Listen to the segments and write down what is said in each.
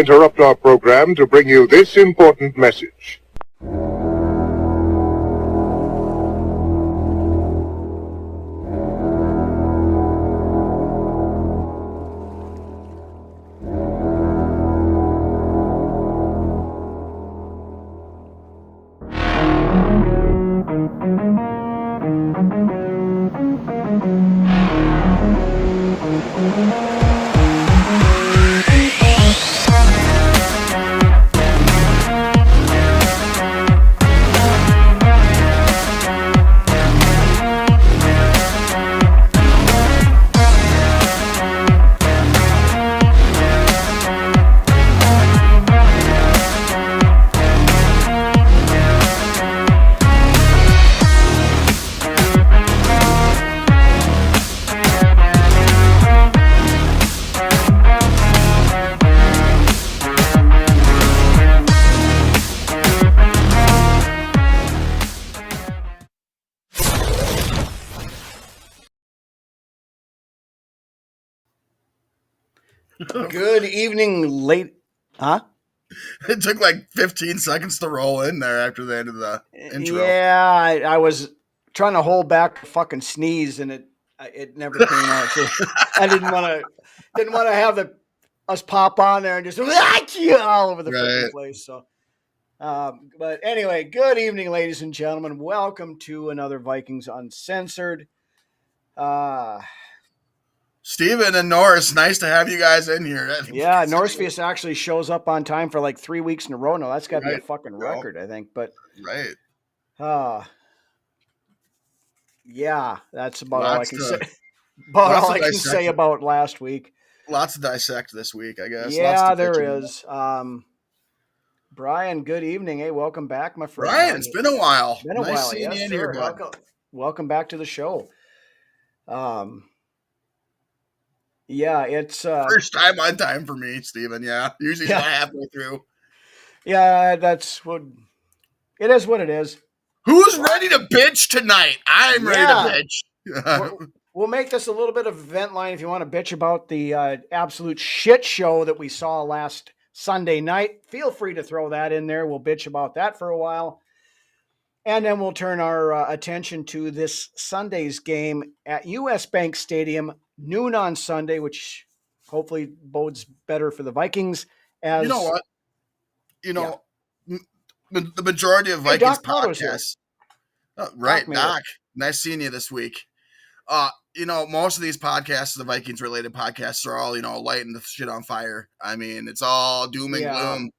interrupt our program to bring you this important message. Good evening, Huh? It took like 15 seconds to roll in there after the end of the intro. Yeah, I was trying to hold back a fucking sneeze, and it never came out. So I didn't want to have us pop on there and just all over the fucking place. So, but anyway, good evening, ladies and gentlemen. Welcome to another Vikings Uncensored. Steven and Norris, nice to have you guys in here. Yeah, Norsefius actually shows up on time for like 3 weeks in a row now. That's got to be a fucking record, I think. But yeah, that's about all I can say. About all I can say about last week. Lots to dissect this week, I guess. Yeah, there is. Brian, good evening. Hey, welcome back, my friend. Brian, it's been a while. Nice seeing you in here, bud. Welcome back to the show. Yeah, it's first time on time for me, Steven. Yeah, usually it's halfway through. Yeah, that's what it is. What it is. Who's ready to bitch tonight? I'm ready to bitch. We'll make this a little bit of a vent line if you want to bitch about the absolute shit show that we saw last Sunday night. Feel free to throw that in there. We'll bitch about that for a while. And then we'll turn our attention to this Sunday's game at US Bank Stadium, noon on Sunday, which hopefully bodes better for the Vikings. You know what? The majority of Vikings podcasts. Right, Doc. Nice seeing you this week. Most of these podcasts, the Vikings related podcasts, are all, lighting the shit on fire. I mean, it's all doom and gloom.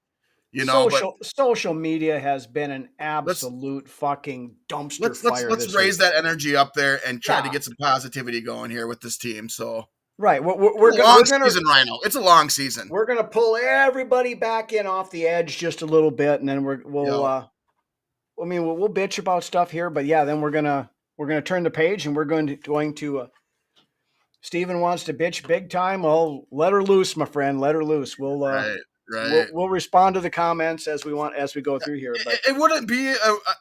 Social media has been an absolute fucking dumpster fire. Let's raise that energy up there and try to get some positivity going here with this team. So right, we're long season, Rhino. It's a long season. We're gonna pull everybody back in off the edge just a little bit, and then we'll bitch about stuff here, but yeah, then we're gonna turn the page and we're going to. Steven wants to bitch big time. Well, let her loose, my friend. Let her loose. We'll Right. We'll respond to the comments as we go through here. But it wouldn't be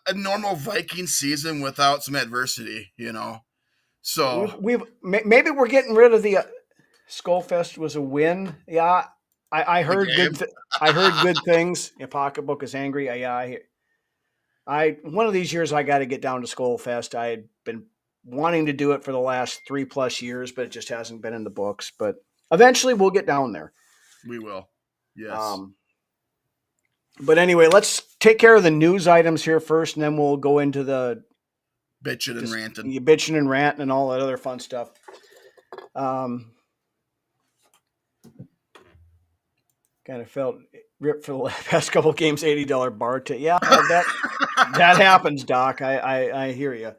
a normal Viking season without some adversity, So maybe we're getting rid of the Skullfest was a win. Yeah, I heard I heard good things. Your pocketbook is angry. I one of these years I got to get down to Skullfest. I had been wanting to do it for the last 3+ years, but it just hasn't been in the books. But eventually we'll get down there. We will. Yes. But anyway, let's take care of the news items here first, and then we'll go into the bitching and ranting and all that other fun stuff. Kind of felt ripped for the past couple of games, $80 bar tip. Yeah, that happens, Doc. I hear you.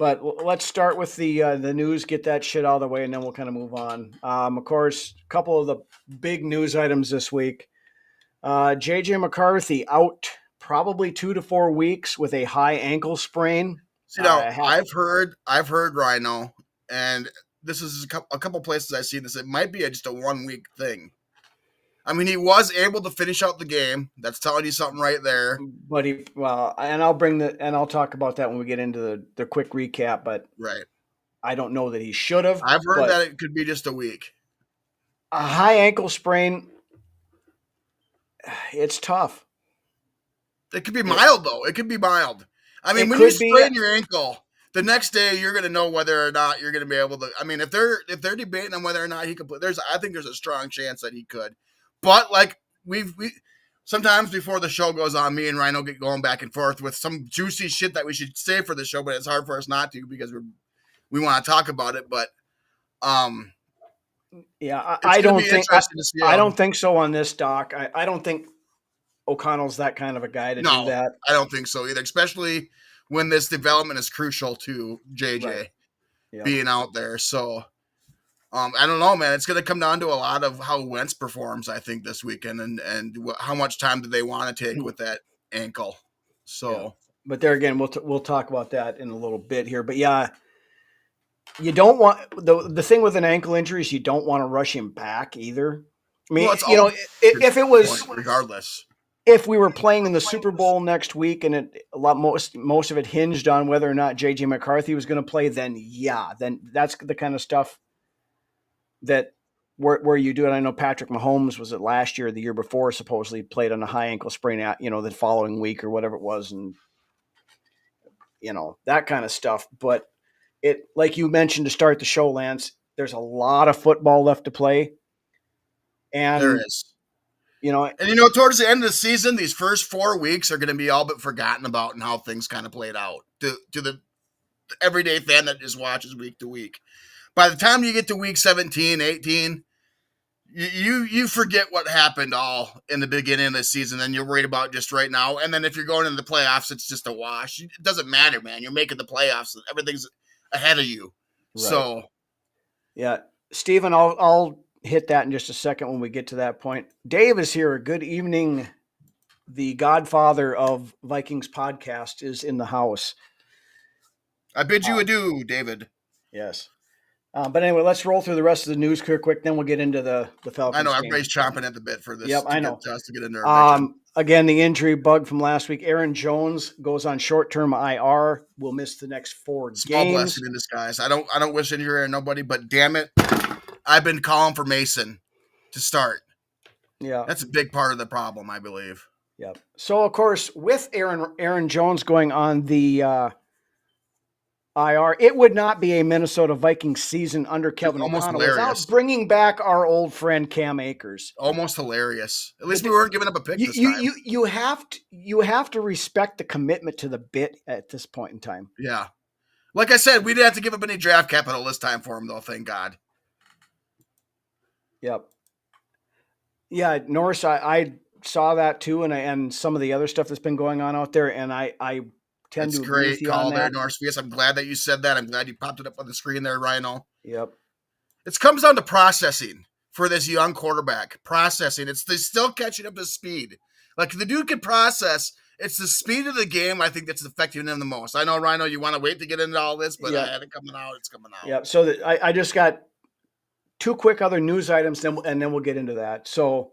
But let's start with the news, get that shit out of the way, and then we'll kind of move on. Of course, a couple of the big news items this week. JJ McCarthy out probably 2 to 4 weeks with a high ankle sprain. I've heard Rhino, and this is a couple places I've seen this. It might be just a 1 week thing. I mean, he was able to finish out the game. That's telling you something right there. But I'll talk about that when we get into the quick recap. But right, I don't know that he should have. I've heard that it could be just a week. A high ankle sprain, it's tough. It could be mild, though. It could be mild. I mean, when you sprain your ankle, the next day you're going to know whether or not you're going to be able to. I mean, if they're debating on whether or not he could play, I think there's a strong chance that he could. But like we sometimes before the show goes on, me and Rhino get going back and forth with some juicy shit that we should save for the show, but it's hard for us not to because we want to talk about it. But yeah, I don't think so on this, Doc. I don't think O'Connell's that kind of a guy to do that. I don't think so either, especially when this development is crucial to JJ being out there. So I don't know, man. It's going to come down to a lot of how Wentz performs, I think, this weekend and how much time do they want to take with that ankle. So, but there again, we'll talk about that in a little bit here. But yeah, you don't want the thing with an ankle injury is you don't want to rush him back either. I mean, if it was regardless. If we were playing in the Super Bowl next week and most of it hinged on whether or not JJ McCarthy was going to play, then that's the kind of stuff that where you do it. I know Patrick Mahomes was it last year or the year before supposedly played on a high ankle sprain the following week or whatever it was, and that kind of stuff. But it, like you mentioned to start the show, Lance, there's a lot of football left to play, and there is. Towards the end of the season, these first 4 weeks are going to be all but forgotten about and how things kind of played out to the everyday fan that just watches week to week. By the time you get to week 17, 18, you forget what happened all in the beginning of the season, and you're worried about just right now. And then if you're going into the playoffs, it's just a wash. It doesn't matter, man. You're making the playoffs. Everything's ahead of you. Right. So, yeah, Stephen, I'll hit that in just a second when we get to that point. Dave is here. Good evening. The godfather of Vikings podcast is in the house. I bid you adieu, David. Yes. But anyway, let's roll through the rest of the news quick. Then we'll get into the Falcons. I know everybody's chomping at the bit for this. Yep, I know. To get into our again, the injury bug from last week. Aaron Jones goes on short-term IR. Will miss the next 4 games. Small blessing in disguise. I don't wish injury on nobody, but damn it, I've been calling for Mason to start. Yeah, that's a big part of the problem, I believe. Yep. So of course, with Aaron Jones going on the IR, it would not be a Minnesota Vikings season under Kevin O'Connell without bringing back our old friend Cam Akers. Almost hilarious. At least we weren't giving up a pick this time. You have to respect the commitment to the bit at this point in time. Yeah. Like I said, we didn't have to give up any draft capital this time for him, though, thank God. Yep. Yeah, Norris, I saw that too, and some of the other stuff that's been going on out there, and I tend to agree with you on that. That's a great call there, Norris. I'm glad that you said that. I'm glad you popped it up on the screen there, Rhino. Yep. It comes down to processing for this young quarterback. Processing. They're still catching up to speed. Like, the dude can process. It's the speed of the game, I think, that's affecting him the most. I know, Rhino, you want to wait to get into all this, but I had it coming out. It's coming out. Yep. So I just got 2 quick other news items, and then we'll get into that. So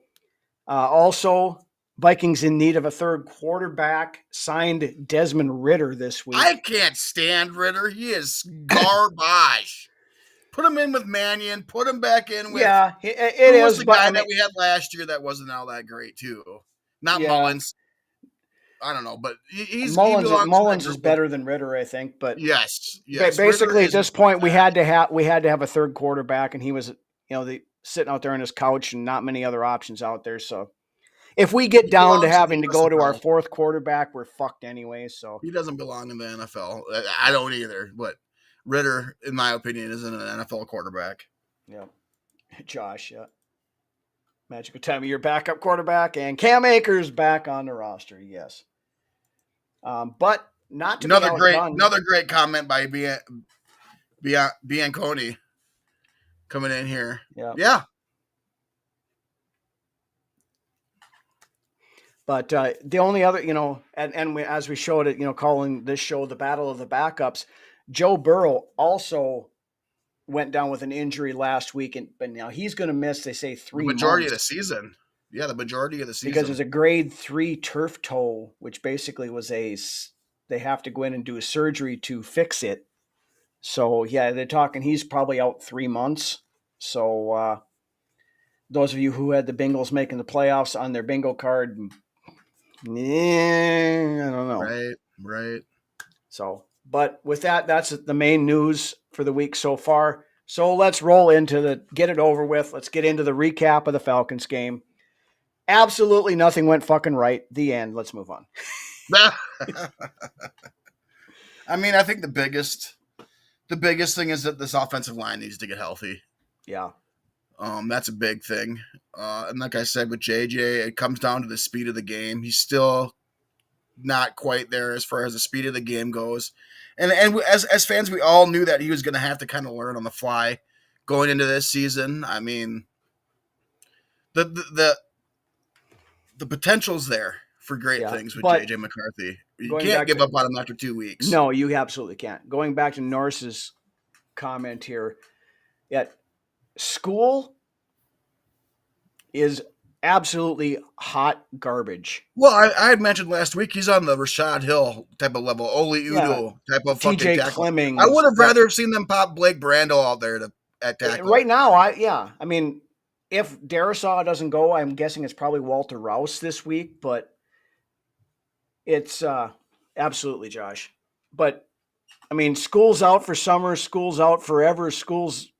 also, Vikings in need of a third quarterback, signed Desmond Ridder this week. I can't stand Ridder. He is garbage. Put him in with Mannion. Put him back in with it is the guy that we had last year that wasn't all that great too. Not Mullins. I don't know, but Mullins is better than Ridder, I think. But yes. Basically, at this point, we had to have a third quarterback, and he was, sitting out there on his couch, and not many other options out there. So, if we get down to having to go to our 4th quarterback, we're fucked anyway. So he doesn't belong in the NFL. I don't either. But Ridder, in my opinion, isn't an NFL quarterback. Yeah, Josh. Yeah. Magical time of year backup quarterback, and Cam Akers back on the roster. Yes, but not to another great comment by Bianconi coming in here. Yeah. But the only other, as we showed it, calling this show the Battle of the Backups, Joe Burrow also went down with an injury last week, but now he's going to miss, they say, 3 months. The majority of the season. Yeah, the majority of the season. Because it's a grade 3 turf toe, which basically was they have to go in and do a surgery to fix it. So, yeah, they're talking he's probably out 3 months. So, those of you who had the Bengals making the playoffs on their bingo card, I don't know. Right. So, but with that, that's the main news for the week so far. So let's roll into get it over with. Let's get into the recap of the Falcons game. Absolutely nothing went fucking right. The end. Let's move on. I mean, I think the biggest thing is that this offensive line needs to get healthy. Yeah. That's a big thing. And like I said with JJ, it comes down to the speed of the game. He's still not quite there as far as the speed of the game goes. And as fans, we all knew that he was going to have to kind of learn on the fly going into this season. I mean, the potential's there for great things with JJ McCarthy. You can't give up on him after 2 weeks. No, you absolutely can't. Going back to Norris's comment here, school is absolutely hot garbage. Well, I had mentioned last week he's on the Rashad Hill type of level, Oli Udo type of fucking TJ tackle. Clemmings. I would have rather seen them pop Blake Brandel out there at tackle. Right now, I mean, if Darisaw doesn't go, I'm guessing it's probably Walter Rouse this week, but it's absolutely Josh. But I mean, school's out for summer, school's out forever, school's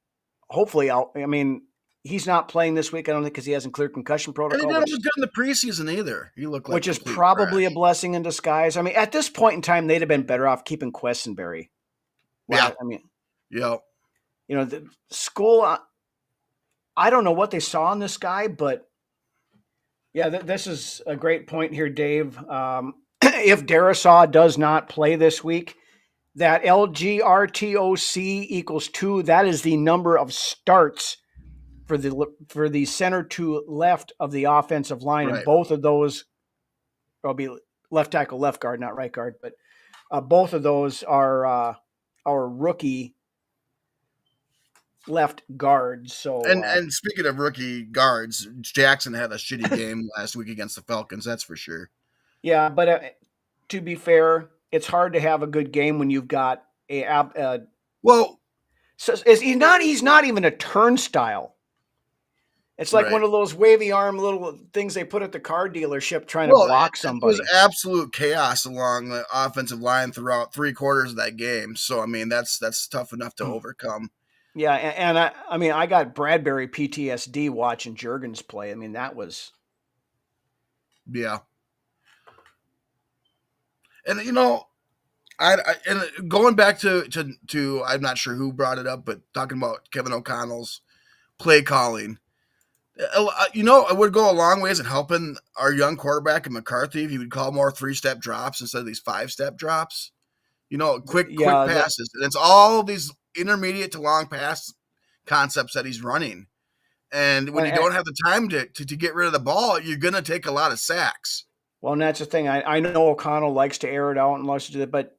hopefully out. I mean, he's not playing this week, I don't think, because he hasn't cleared concussion protocol. And he didn't look good in the preseason either. He looked like which is probably trash. A blessing in disguise. I mean, at this point in time, they'd have been better off keeping Questenberry. Wow. I mean, yeah. You know, the school, I don't know what they saw in this guy, but yeah, this is a great point here, Dave. If Darisaw does not play this week, that LGRTOC equals 2. That is the number of starts for the center to left of the offensive line. Right. And both of those will be left tackle, left guard, not right guard, but both of those are our rookie left guards. So and speaking of rookie guards, Jackson had a shitty game last week against the Falcons. That's for sure. Yeah, but to be fair, it's hard to have a good game when you've got well. So he's not even a turnstile. It's like one of those wavy arm little things they put at the car dealership trying to block somebody. It was absolute chaos along the offensive line throughout 3 quarters of that game. So I mean, that's tough enough to overcome. Yeah, and I mean, I got Bradbury PTSD watching Juergens play. I mean, that was. Yeah. And you know, and going back to I'm not sure who brought it up, but talking about Kevin O'Connell's play calling, you know, it would go a long ways in helping our young quarterback and McCarthy if he would call more 3-step drops instead of these 5-step drops. You know, quick passes. And it's all these intermediate to long pass concepts that he's running. And when you don't have the time to get rid of the ball, you're going to take a lot of sacks. Well, and that's the thing. I know O'Connell likes to air it out and loves to do that, but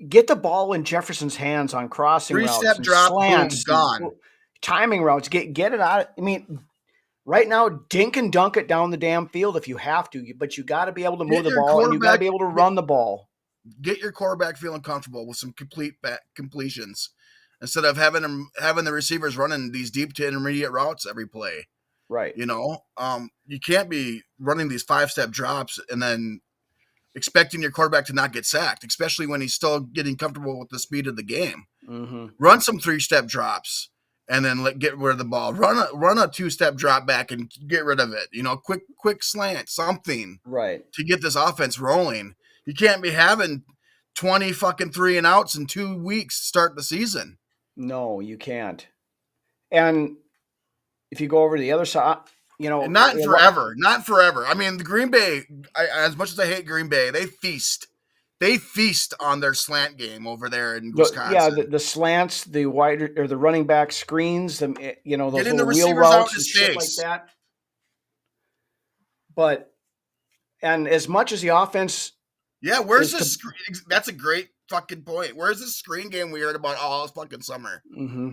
get the ball in Jefferson's hands on crossing routes. 3-step drop, slants, boom, gone. Timing routes. Get it out. I mean, right now, dink and dunk it down the damn field if you have to, but you got to be able to move the ball and you got to be able to run the ball. Get your quarterback feeling comfortable with some complete completions instead of having the receivers running these deep to intermediate routes every play. Right. You know, you can't be running these 5-step drops and then expecting your quarterback to not get sacked, especially when he's still getting comfortable with the speed of the game. Mm-hmm. Run some 3-step drops and then get rid of the ball. Run a 2-step drop back and get rid of it. You know, quick slant, something to get this offense rolling. You can't be having 20 fucking 3-and-outs in 2 weeks to start the season. No, you can't. And if you go over to the other side, you know, not forever. I mean, the Green Bay, as much as I hate Green Bay, they feast on their slant game over there in Wisconsin. Yeah, the slants, the wide or the running back screens, those little wheel routes and shit like that. But and as much as the offense, where's this? That's a great fucking point. Where's this screen game we heard about all fucking summer? Mm-hmm.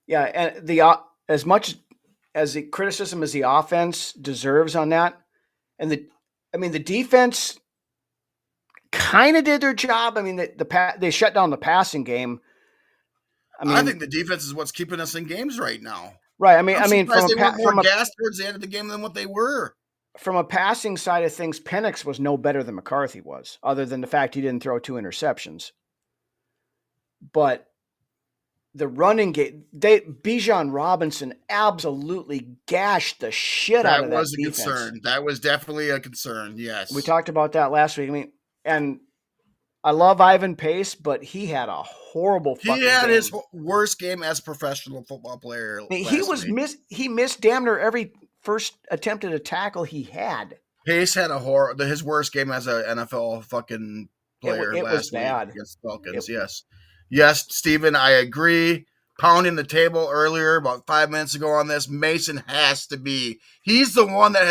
Yeah, and as much as the criticism as the offense deserves on that, and the defense kind of did their job. I mean, they shut down the passing game. I think the defense is what's keeping us in games right now. Right. I mean, they weren't more gassed towards the end of the game than what they were. From a passing side of things, Penix was no better than McCarthy was, other than the fact he didn't throw 2 interceptions. But the running game, Bijan Robinson absolutely gashed the shit out of that defense. That was a concern. That was definitely a concern, yes. We talked about that last week. I mean, and I love Ivan Pace, but he had a horrible fucking game. His worst game as a professional football player. He missed damn near every first attempt at a tackle he had. Pace had his worst game as an NFL fucking player it last was bad. week against the Falcons. Yes, Steven, I agree. Pounding the table earlier about 5 minutes ago on this. Mason has to be. He's the one that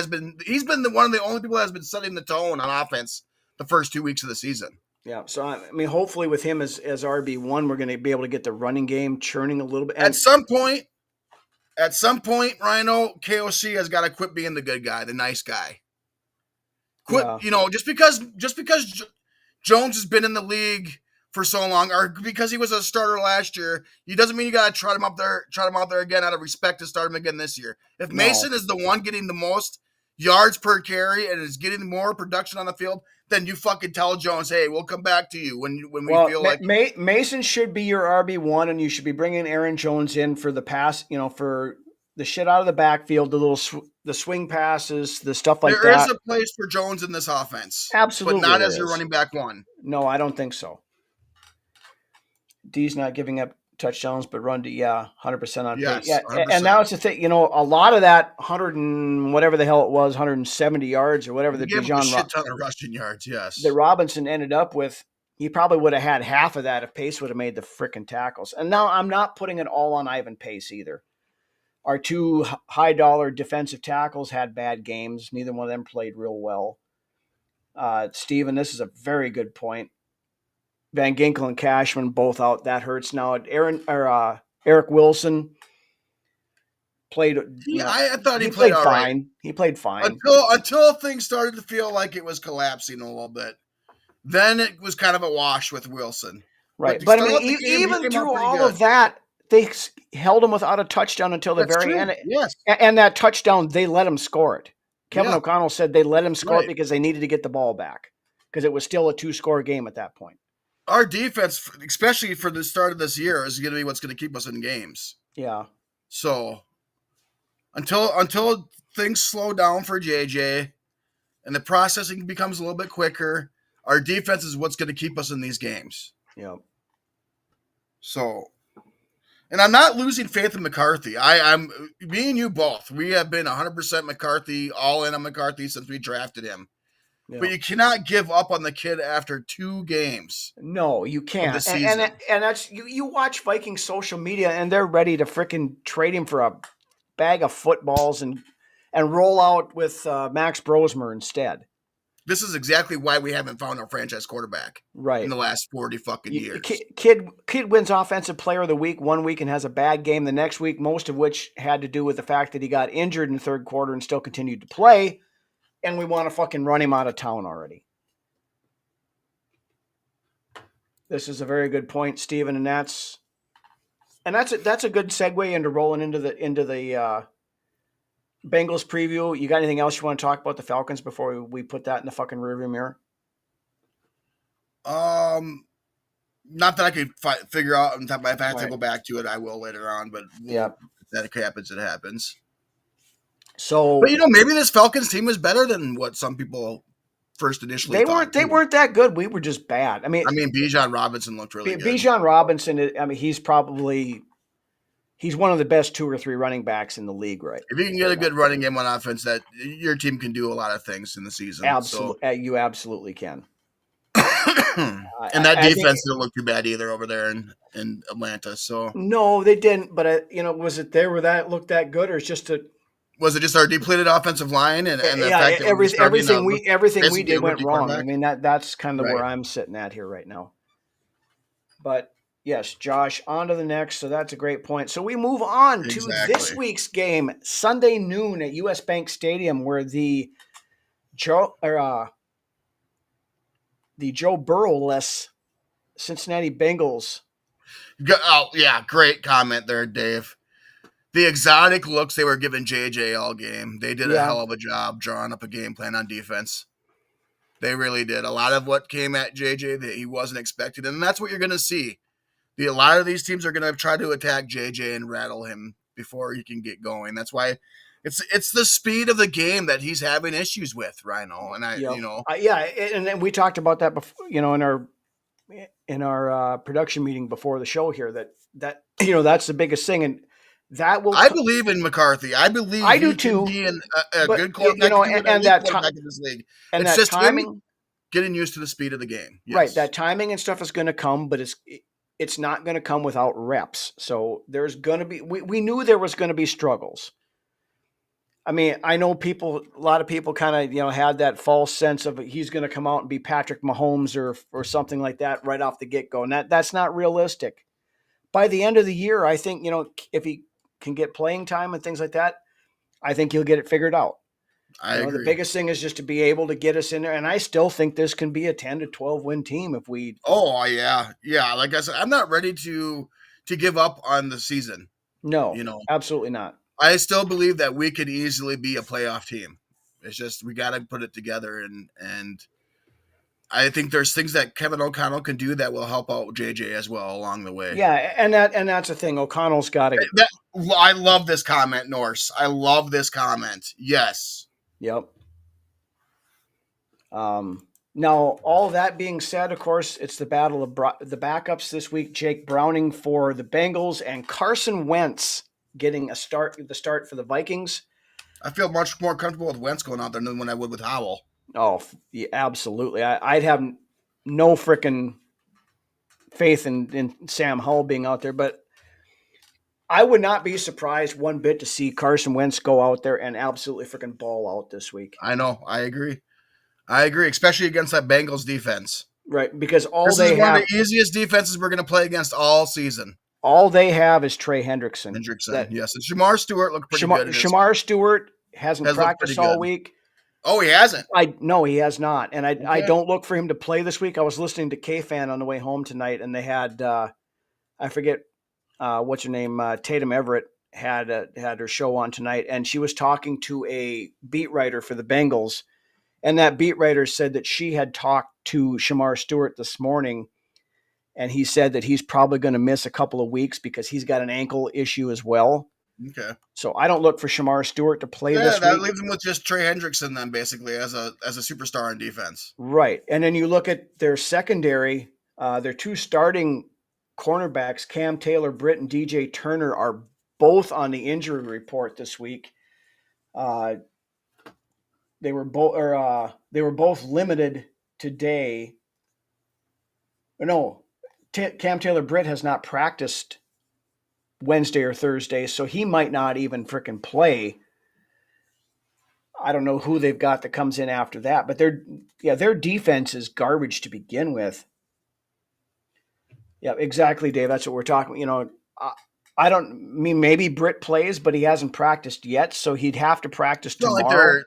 he's been one of the only people that has been setting the tone on offense the first 2 weeks of the season. Yeah, so I mean, hopefully with him as RB1, we're going to be able to get the running game churning a little bit. At some point, Rhino, KOC has got to quit being the good guy, the nice guy. Quit, just because Jones has been in the league for so long, or because he was a starter last year, he doesn't mean you got to trot him out there again out of respect to start him again this year. If Mason is the one getting the most yards per carry and is getting more production on the field, then you fucking tell Jones, hey, we'll come back to you when we feel like Mason should be your RB1, and you should be bringing Aaron Jones in for the pass, for the shit out of the backfield, the swing passes, the stuff like that. There is a place for Jones in this offense. Absolutely. But not as your running back one. No, I don't think so. D's not giving up touchdowns, but run to 100% on pace. Yeah, 100%. And now it's the thing. A lot of that 100 and whatever the hell it was, 170 yards or whatever the Bijan shit ton of rushing yards. Yes, the Robinson ended up with. He probably would have had half of that if Pace would have made the frickin' tackles. And now I'm not putting it all on Ivan Pace either. Our 2 high-dollar defensive tackles had bad games. Neither one of them played real well. Steven, this is a very good point. Van Ginkel and Cashman both out. That hurts. Now, Eric Wilson played. I thought he played fine. Right. He played fine until things started to feel like it was collapsing a little bit. Then it was kind of a wash with Wilson. Right, but I mean, even through all of that, they held him without a touchdown until the very end. Yes, and that touchdown, they let him score it. Kevin O'Connell said they let him score it because they needed to get the ball back because it was still a 2-score game at that point. Our defense, especially for the start of this year, is going to be what's going to keep us in games. Yeah. So until things slow down for JJ and the processing becomes a little bit quicker, our defense is what's going to keep us in these games. Yeah. So, and I'm not losing faith in McCarthy. I'm me and you both. We have been 100% McCarthy, all in on McCarthy since we drafted him. Yeah. But you cannot give up on the kid after 2 games. No, you can't. And that's you watch Vikings social media and they're ready to frickin' trade him for a bag of footballs and roll out with Max Brosmer instead. This is exactly why we haven't found our franchise quarterback in the last 40 fucking years. Kid wins offensive player of the week one week and has a bad game the next week, most of which had to do with the fact that he got injured in the third quarter and still continued to play. And we want to fucking run him out of town already. This is a very good point, Steven, and that's a good segue into rolling into the Bengals preview. You got anything else you want to talk about the Falcons before we put that in the fucking rearview mirror? Not that I could figure out. If I have to go back to it, I will later on. But if that happens, it happens. So, but maybe this Falcons team is better than what some people first initially thought. They weren't that good. We were just bad. I mean, Bijan Robinson looked really good. Bijan Robinson, he's one of the best 2 or 3 running backs in the league, right? If you can get a good running game on offense, that your team can do a lot of things in the season. Absolutely, you absolutely can. And that defense didn't look too bad either over there in Atlanta. So no, they didn't. But was it there where that looked that good, or was it just our depleted offensive line and the fact that everything we did went wrong? I mean that's kind of where I'm sitting at here right now. But yes, Josh, on to the next. So that's a great point. So we move on to this week's game, Sunday noon at US Bank Stadium, where the Joe Burrow-less Cincinnati Bengals. Oh yeah, great comment there, Dave. the exotic looks they were giving JJ all game. They did a hell of a job drawing up a game plan on defense. They really did. A lot of what came at JJ that he wasn't expecting, and that's what you're going to see. A lot of these teams are going to try to attack JJ and rattle him before he can get going. That's why it's the speed of the game that he's having issues with, Rhino. And and then we talked about that before, in our production meeting before the show here. That that's the biggest thing, and that will. I believe in McCarthy. I believe I do too. Be a good quarterback, and that quarterback in this league. And it's that just timing, getting used to the speed of the game. Yes. Right, that timing and stuff is going to come, but it's not going to come without reps. So there's going to be. We knew there was going to be struggles. I mean, I know a lot of people kind of, had that false sense of he's going to come out and be Patrick Mahomes or something like that right off the get-go. And that's not realistic. By the end of the year, I think, if he can get playing time and things like that, I think he'll get it figured out. I agree. The biggest thing is just to be able to get us in there. And I still think this can be a 10 to 12 win team if we. Oh, yeah. Yeah. Like I said, I'm not ready to give up on the season. No, absolutely not. I still believe that we could easily be a playoff team. It's just we got to put it together, and I think there's things that Kevin O'Connell can do that will help out JJ as well along the way. Yeah, and that's the thing. O'Connell's got to. I love this comment, Norse. I love this comment. Yes. Yep. Now, all that being said, of course, it's the battle of the backups this week. Jake Browning for the Bengals and Carson Wentz getting the start for the Vikings. I feel much more comfortable with Wentz going out there than when I would with Howell. Oh, yeah, absolutely. I'd have no freaking faith in Sam Howell being out there, but I would not be surprised one bit to see Carson Wentz go out there and absolutely freaking ball out this week. I know. I agree, especially against that Bengals defense. Right, because this is one of the easiest defenses we're going to play against all season. All they have is Trey Hendrickson. Yes. And Shamar Stewart looked pretty good. Shamar Stewart hasn't practiced all week. Oh, he hasn't? No, he has not. And I don't look for him to play this week. I was listening to K-Fan on the way home tonight, and they had, I forget what's her name, Tatum Everett had her show on tonight, and she was talking to a beat writer for the Bengals, and that beat writer said that she had talked to Shamar Stewart this morning, and he said that he's probably going to miss a couple of weeks because he's got an ankle issue as well. Okay. So I don't look for Shamar Stewart to play this week. Yeah, that leaves him with just Trey Hendrickson then basically as a superstar in defense. Right. And then you look at their secondary, their two starting cornerbacks, Cam Taylor-Britt and DJ Turner, are both on the injury report this week. They were both limited today. No, Cam Taylor-Britt has not practiced Wednesday or Thursday, so he might not even freaking play. I don't know who they've got that comes in after that, but their defense is garbage to begin with. Yeah, exactly, Dave. That's what we're talking. I don't mean maybe Britt plays, but he hasn't practiced yet, so he'd have to practice tomorrow.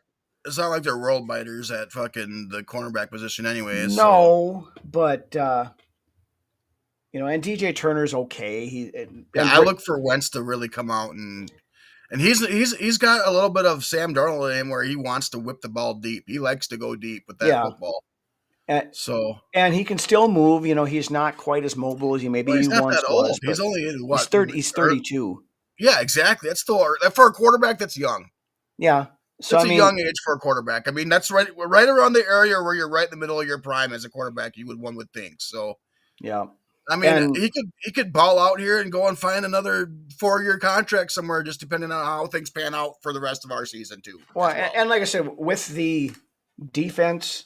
It's not like they're world biters at fucking the cornerback position anyways. No, but and DJ Turner's okay. I look for Wentz to really come out and he's got a little bit of Sam Darnold in him where he wants to whip the ball deep. He likes to go deep with that football. And he can still move. He's not quite as mobile as he maybe once was. He's only in what? He's 32. Yeah, exactly. That's still for a quarterback. That's young. Yeah. So it's a young age for a quarterback. I mean, that's right around the area where you're right in the middle of your prime as a quarterback. One would think. So yeah. I mean, he could ball out here and go and find another 4-year contract somewhere, just depending on how things pan out for the rest of our season too. Well, and like I said, with the defense,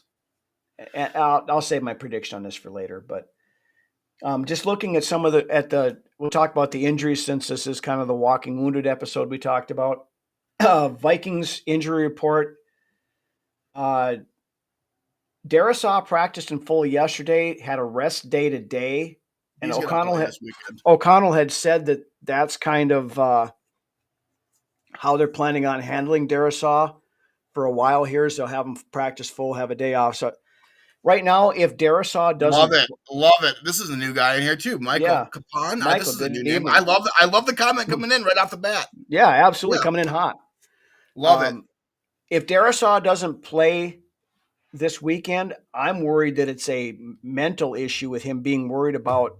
and I'll save my prediction on this for later. But just looking at some of we'll talk about the injuries since this is kind of the walking wounded episode we talked about. Vikings injury report. Darisaw practiced in full yesterday. Had a rest day today. And O'Connell had said that that's kind of how they're planning on handling Darisaw for a while here. So they'll have him practice full, have a day off. So right now, if Darisaw doesn't love it. This is a new guy in here too, Michael Capon. This is a new name. I love the comment coming in right off the bat. Yeah, absolutely, coming in hot. Love it. If Darisaw doesn't play this weekend, I'm worried that it's a mental issue with him being worried about,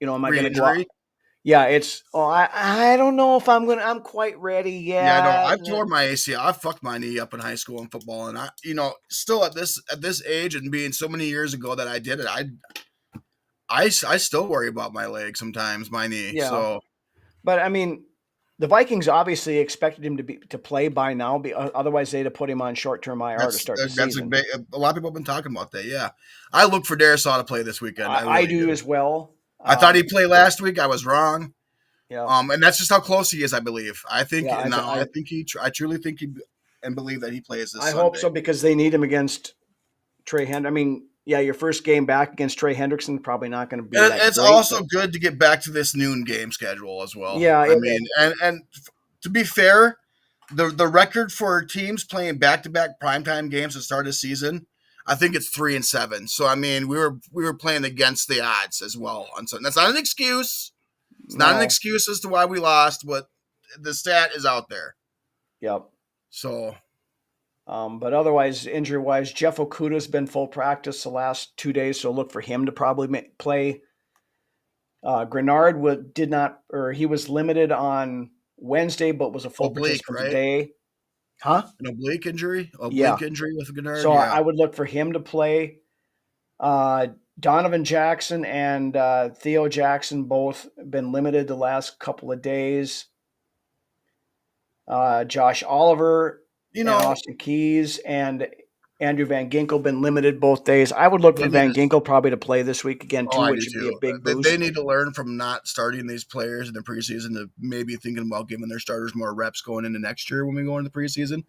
am I going to go out? Yeah, I don't know if I'm quite ready yet. Yeah, no, I've tore my ACL. I fucked my knee up in high school in football, and I, still at this age and being so many years ago that I did it, I still worry about my leg sometimes, my knee. Yeah. So, but I mean, the Vikings obviously expected him to play by now. Otherwise, they'd have put him on short-term IR to start the season. A lot of people have been talking about that. Yeah, I look for Darisaw to play this weekend. I do as well. I thought he'd play last week. I was wrong. Yeah. And that's just how close he is, I believe. I think. I truly think and believe that he plays this. I hope so, because they need him against Trey Hendrickson. I mean, your first game back against Trey Hendrickson probably not going to be. It's also good to get back to this noon game schedule as well. Yeah, I mean, and to be fair, the record for teams playing back-to-back primetime games at the start of the season, I think it's 3-7. So I mean, we were playing against the odds as well. So that's not an excuse. It's not an excuse as to why we lost, but the stat is out there. Yep. So, but otherwise, injury-wise, Jeff Okudah's been full practice the last 2 days, so look for him to probably play. Grenard did not, or he was limited on Wednesday, but was a full participant today. Huh? An oblique injury? Injury with Grenard? So I would look for him to play. Donovan Jackson and Theo Jackson both been limited the last couple of days. Josh Oliver, and Austin Keys, and Andrew Van Ginkel been limited both days. I would look for Van Ginkel probably to play this week again too, which would be a big boost. They need to learn from not starting these players in the preseason to maybe thinking about giving their starters more reps going into next year when we go into the preseason.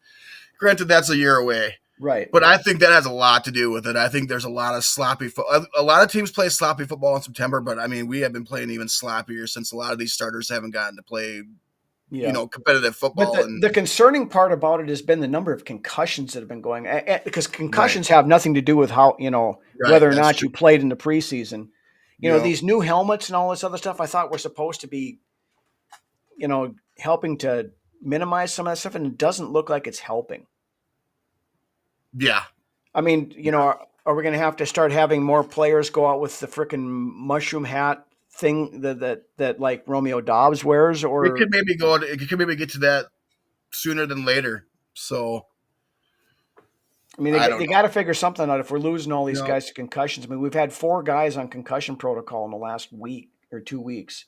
Granted, that's a year away. Right. But I think that has a lot to do with it. I think there's a lot of a lot of teams play sloppy football in September, but I mean, we have been playing even sloppier since a lot of these starters haven't gotten to play, competitive football. But the concerning part about it has been the number of concussions that have been going, because concussions have nothing to do with how, whether or not you played in the preseason. These new helmets and all this other stuff I thought were supposed to be, helping to minimize some of that stuff, and it doesn't look like it's helping. Yeah. I mean, are we going to have to start having more players go out with the frickin' mushroom hat thing that like Romeo Dobbs wears? Or it could maybe get to that sooner than later. So, I mean, they got to figure something out if we're losing all these guys to concussions. I mean, we've had 4 guys on concussion protocol in the last week or 2 weeks.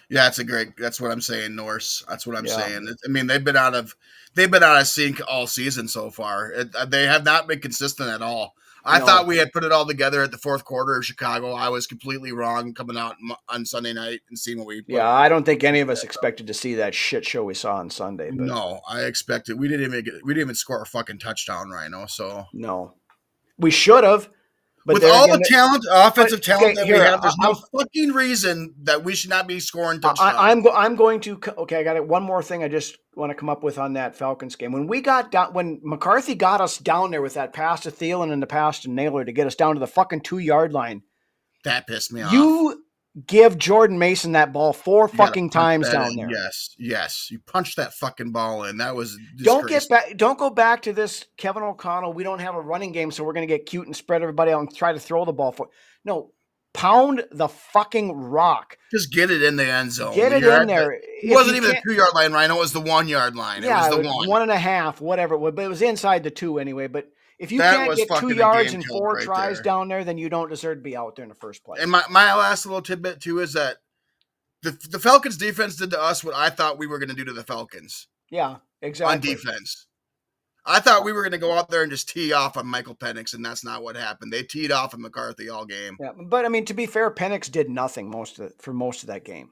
Yeah, that's what I'm saying, Norse. That's what I'm saying. I mean, they've been out of sync all season so far. They have not been consistent at all. I thought we had put it all together at the fourth quarter of Chicago. I was completely wrong coming out on Sunday night and seeing what we put. Yeah, I don't think any of us expected to see that shit show we saw on Sunday. But no, I expected. We didn't even score a fucking touchdown, Rhino. So no, we should have. But with all the talent, offensive talent that we have, there's no fucking reason that we should not be scoring touchdowns. I'm going to. Okay, I got it. One more thing I just want to come up with on that Falcons game. When McCarthy got us down there with that pass to Thielen and the pass to Naylor to get us down to the fucking 2-yard line, that pissed me off. You give Jordan Mason that ball 4 fucking times down there. Yes. You punched that fucking ball in. That was Don't go back to this Kevin O'Connell. We don't have a running game, so we're going to get cute and spread everybody out and try to throw the ball for. No, pound the fucking rock. Just get it in the end zone. Get it in there. It wasn't even the 2-yard line, Rhino. It was the 1-yard line. Yeah, it was the 1. 1.5, whatever it was. But it was inside the 2 anyway. But if you can't get 2 yards and 4 tries down there, then you don't deserve to be out there in the first place. And my last little tidbit, too, is that the Falcons defense did to us what I thought we were going to do to the Falcons. Yeah, exactly. On defense. I thought we were going to go out there and just tee off on Michael Penix, and that's not what happened. They teed off on McCarthy all game. Yeah, but I mean, to be fair, Penix did nothing for most of that game.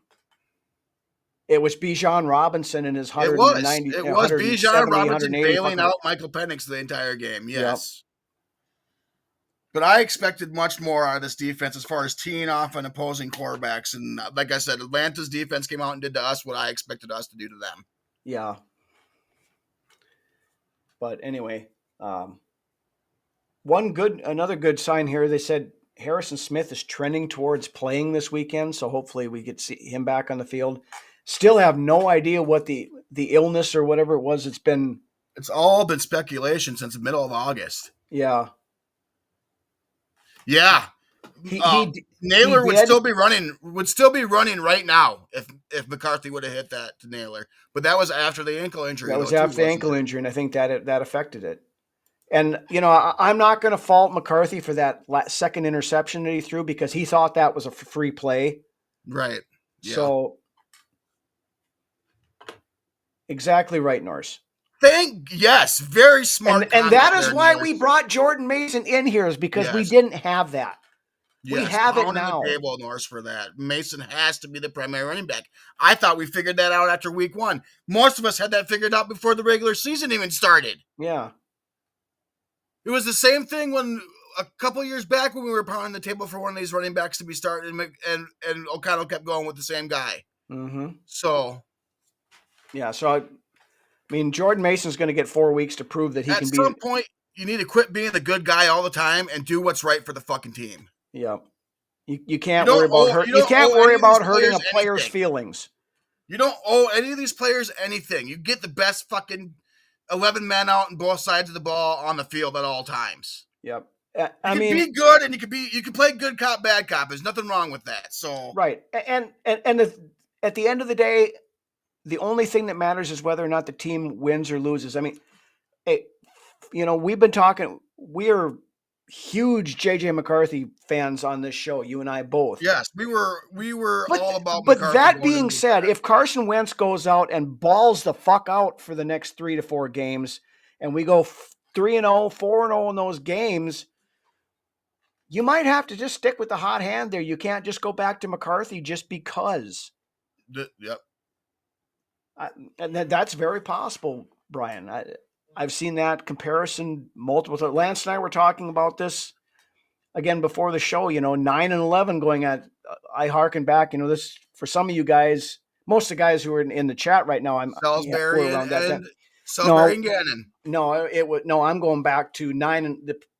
It was Bijan Robinson and his 190. It was Bijan Robinson bailing out Michael Penix the entire game. Yes. Yep. But I expected much more out of this defense as far as teeing off on opposing quarterbacks. And like I said, Atlanta's defense came out and did to us what I expected us to do to them. Yeah. But anyway, Another good sign here. They said Harrison Smith is trending towards playing this weekend, so hopefully we get to see him back on the field. Still have no idea what the illness or whatever it was. It's all been speculation since the middle of August. Yeah. Yeah. Naylor would still be running right now if McCarthy would have hit that to Naylor. But that was after the ankle injury. That was after the ankle injury, and I think that affected it. And, I'm not going to fault McCarthy for that second interception that he threw because he thought that was a free play. Right. Yeah. So, exactly right, Norse. Yes, very smart. And that is why we brought Jordan Mason in here, is because we didn't have that. Yes, we have it now. The table, Norse, for that. Mason has to be the primary running back. I thought we figured that out after week 1. Most of us had that figured out before the regular season even started. Yeah. It was the same thing when a couple years back when we were pounding the table for one of these running backs to be started, and O'Connell kept going with the same guy. Mm-hmm. So, yeah. So, Jordan Mason's going to get 4 weeks to prove that he can be. At some point, you need to quit being the good guy all the time and do what's right for the fucking team. Yeah. You can't worry about you can't worry about hurting a player's feelings. You don't owe any of these players anything. You get the best fucking 11 men out on both sides of the ball on the field at all times. Yep. You can be good and you can play good cop, bad cop. There's nothing wrong with that. So right. And at the end of the day, the only thing that matters is whether or not the team wins or loses. We've been talking. We're huge JJ McCarthy fans on this show. You and I both. Yes, we were all about. But that being said, if Carson Wentz goes out and balls the fuck out for the next 3 to 4 games, and we go 3-0, 4-0 in those games, you might have to just stick with the hot hand there. You can't just go back to McCarthy just because. Yep. And that's very possible, Brian. I've seen that comparison multiple times. Lance and I were talking about this again before the show, 9-11 going at, I hearken back, this for some of you guys, most of the guys who are in the chat right now, I'm Salisbury and Gannon. No, I'm going back to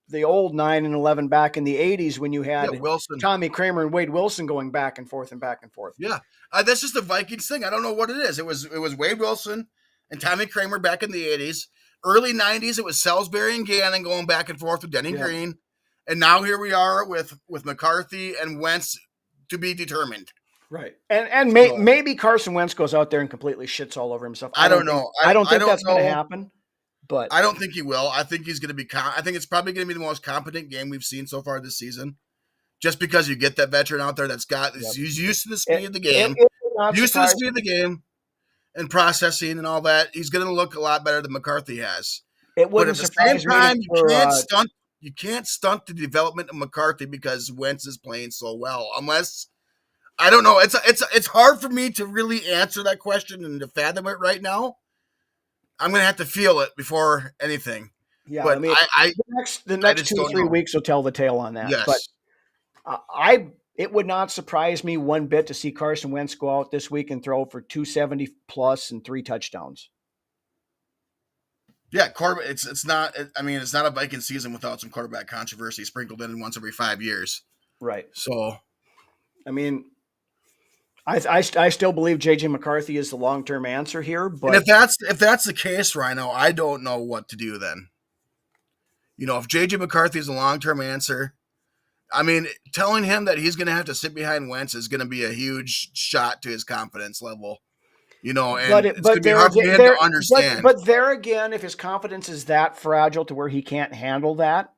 the old 9-11 back in the 80s when you had Wilson, Tommy Kramer and Wade Wilson going back and forth and back and forth. Yeah. That's just the Vikings thing. I don't know what it is. It was Wade Wilson and Tommy Kramer back in the 80s. Early 90s, it was Salisbury and Gannon going back and forth with Denny Green. And now here we are with McCarthy and Wentz to be determined. Right. And maybe Carson Wentz goes out there and completely shits all over himself. I don't know. I don't think that's going to happen. But I don't think he will. I think he's going to be I think it's probably going to be the most competent game we've seen so far this season. Just because you get that veteran out there he's used to the speed of the game. Used to the speed of the game. And processing and all that, he's going to look a lot better than McCarthy has. But at the same time, you can't stunt the development of McCarthy because Wentz is playing so well. Unless, I don't know, it's hard for me to really answer that question and to fathom it right now. I'm going to have to feel it before anything. Yeah, but the next 2 or 3 weeks will tell the tale on that. Yes. But it would not surprise me one bit to see Carson Wentz go out this week and throw for 270 plus and 3 touchdowns. Yeah, it's not a Viking season without some quarterback controversy sprinkled in once every 5 years. Right. So, I still believe JJ McCarthy is the long-term answer here, but and if that's the case, Rhino, I don't know what to do then. If JJ McCarthy is the long-term answer, telling him that he's going to have to sit behind Wentz is going to be a huge shot to his confidence level. And it's going to be hard for him to understand. But there again, if his confidence is that fragile to where he can't handle that,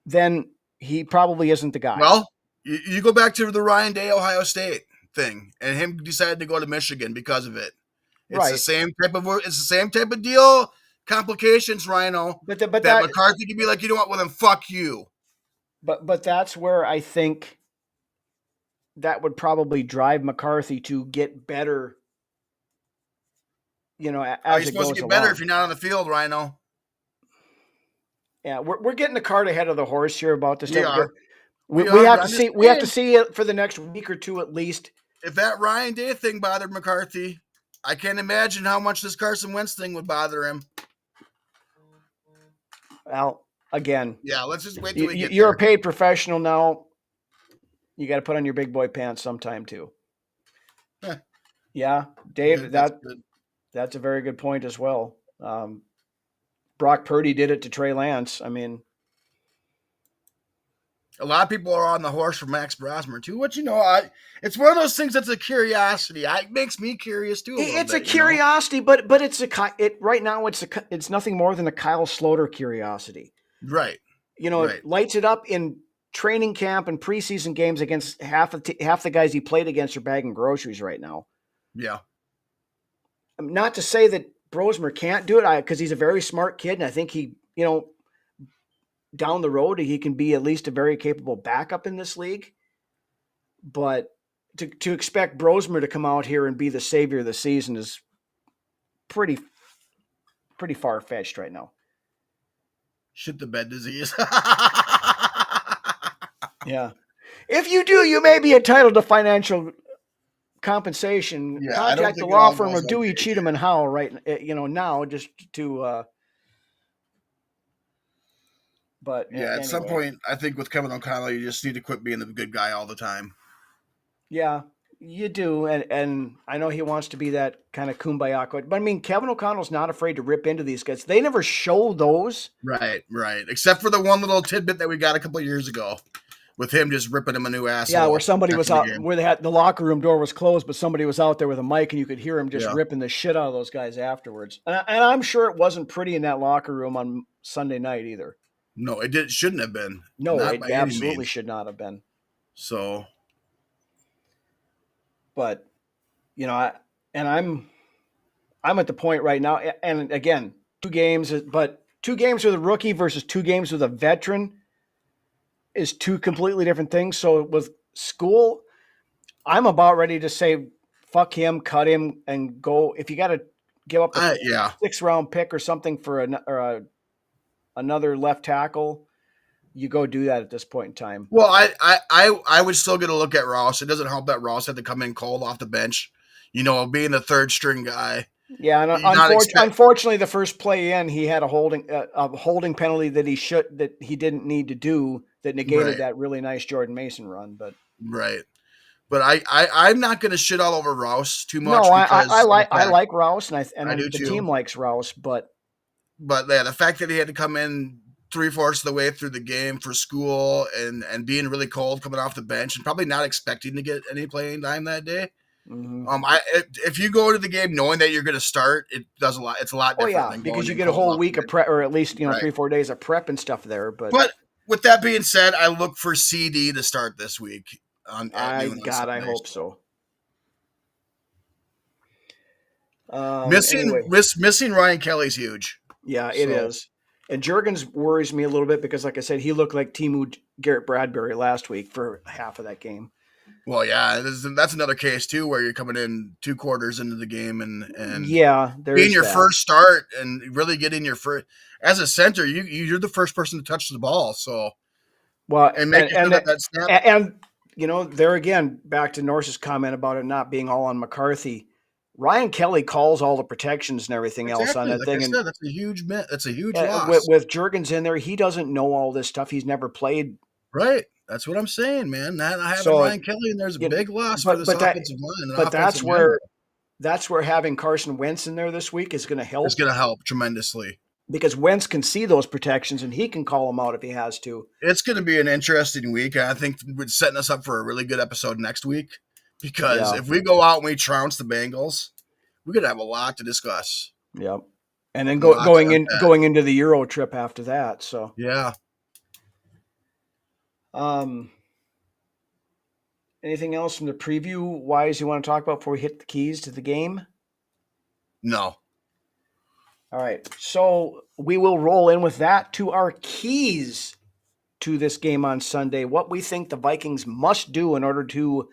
then he probably isn't the guy. Well, you go back to the Ryan Day, Ohio State thing, and him decided to go to Michigan because of it. It's the same type of deal. Complications, Rhino. But that McCarthy could be like, you know what? Well, then fuck you. But that's where I think that would probably drive McCarthy to get better. As you're supposed to get better if you're not on the field, Rhino. Yeah, we're getting the cart ahead of the horse here about this. We have to see. We have to see it for the next week or two at least. If that Ryan Day thing bothered McCarthy, I can't imagine how much this Carson Wentz thing would bother him. Well, again. Yeah, let's just wait till we get You're there. a paid professional now. You got to put on your big boy pants sometime too. Yeah, Dave, that's a very good point as well. Brock Purdy did it to Trey Lance. I mean, a lot of people are on the horse for Max Brosmer too. What it's one of those things that's a curiosity. It makes me curious too. It's a curiosity, but it's right now it's nothing more than a Kyle Sloter curiosity. Right. It lights it up in training camp and preseason games against half the guys he played against are bagging groceries right now. Yeah. Not to say that Brosmer can't do it, because he's a very smart kid, and I think he, down the road he can be at least a very capable backup in this league. But to expect Brosmer to come out here and be the savior of the season is pretty far fetched right now. Shit the bed disease. Yeah. If you do, you may be entitled to financial compensation. Yeah, contact the law firm of Dewey, Cheatham and Howe now just to but yeah, anyway. At some point I think with Kevin O'Connell you just need to quit being the good guy all the time. Yeah, you do, and I know he wants to be that kind of kumbaya, but I mean Kevin O'Connell's not afraid to rip into these guys. They never show those. Right. Except for the one little tidbit that we got a couple of years ago. With him just ripping him a new asshole. Yeah, where somebody was out, where the locker room door was closed, but somebody was out there with a mic, and you could hear him just ripping the shit out of those guys afterwards. And I'm sure it wasn't pretty in that locker room on Sunday night either. No, it shouldn't have been. No, it absolutely should not have been. So, but I'm at the point right now, and again, 2 games, but 2 games with a rookie versus 2 games with a veteran is 2 completely different things. So with School, I'm about ready to say, fuck him, cut him, and go. If you got to give up a 6th round pick or something for another left tackle, you go do that at this point in time. Well, I would still get a look at Ross. It doesn't help that Ross had to come in cold off the bench, being the 3rd string guy. Yeah, and unfortunately, the first play in, he had a holding penalty that he didn't need to do that negated that really nice Jordan Mason run. But I'm not going to shit all over Rouse too much. No, I like Rouse, and I do the too. Team likes Rouse, but yeah, the fact that he had to come in 3/4 of the way through the game for School and being really cold coming off the bench and probably not expecting to get any playing time that day. Mm-hmm. If you go to the game knowing that you're going to start, it does a lot. It's a lot different. Than because you get a whole week of prep, or at least 3-4 days of prep and stuff there. But with that being said, I look for CD to start this week. I hope so. Missing Ryan Kelly's huge. Yeah, it is. And Juergens worries me a little bit because, like I said, he looked like Timu Garrett Bradbury last week for half of that game. Well, yeah, that's another case too, where you're coming in 2 quarters into the game and being your first start and really getting your first as a center. You're the first person to touch the ball, so that snap. And there again, back to Norse's comment about it not being all on McCarthy. Ryan Kelly calls all the protections and everything else on that thing. I said, that's a huge loss. With Juergens in there, he doesn't know all this stuff. He's never played. Right. That's what I'm saying, man. Not having Ryan Kelly in there's a big loss for this offensive line. But that's where having Carson Wentz in there this week is going to help. It's going to help tremendously. Because Wentz can see those protections and he can call them out if he has to. It's going to be an interesting week. I think we're setting us up for a really good episode next week. Because if we go out and we trounce the Bengals, we're going to have a lot to discuss. Yep. And then going into the Euro trip after that. So yeah. Anything else from the preview wise you want to talk about before we hit the keys to the game? No. All right. So we will roll in with that to our keys to this game on Sunday. What we think the Vikings must do in order to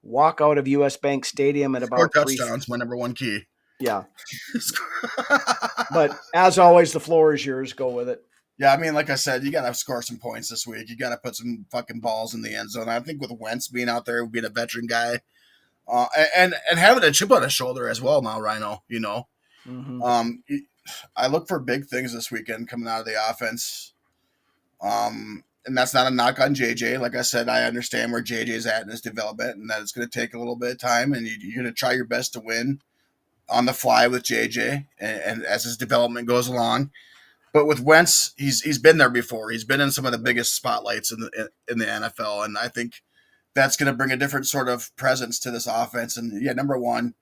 walk out of US Bank Stadium at about 4 touchdowns, my number 1 key. Yeah. But as always, the floor is yours. Go with it. Yeah, I mean, like I said, you got to score some points this week. You got to put some fucking balls in the end zone. I think with Wentz being out there, being a veteran guy, and having a chip on his shoulder as well now, Rhino, Mm-hmm. I look for big things this weekend coming out of the offense. And that's not a knock on JJ. Like I said, I understand where JJ's at in his development and that it's going to take a little bit of time, and you're going to try your best to win on the fly with JJ and as his development goes along. But with Wentz, he's been there before. He's been in some of the biggest spotlights in the NFL, and I think that's going to bring a different sort of presence to this offense. And yeah, number one,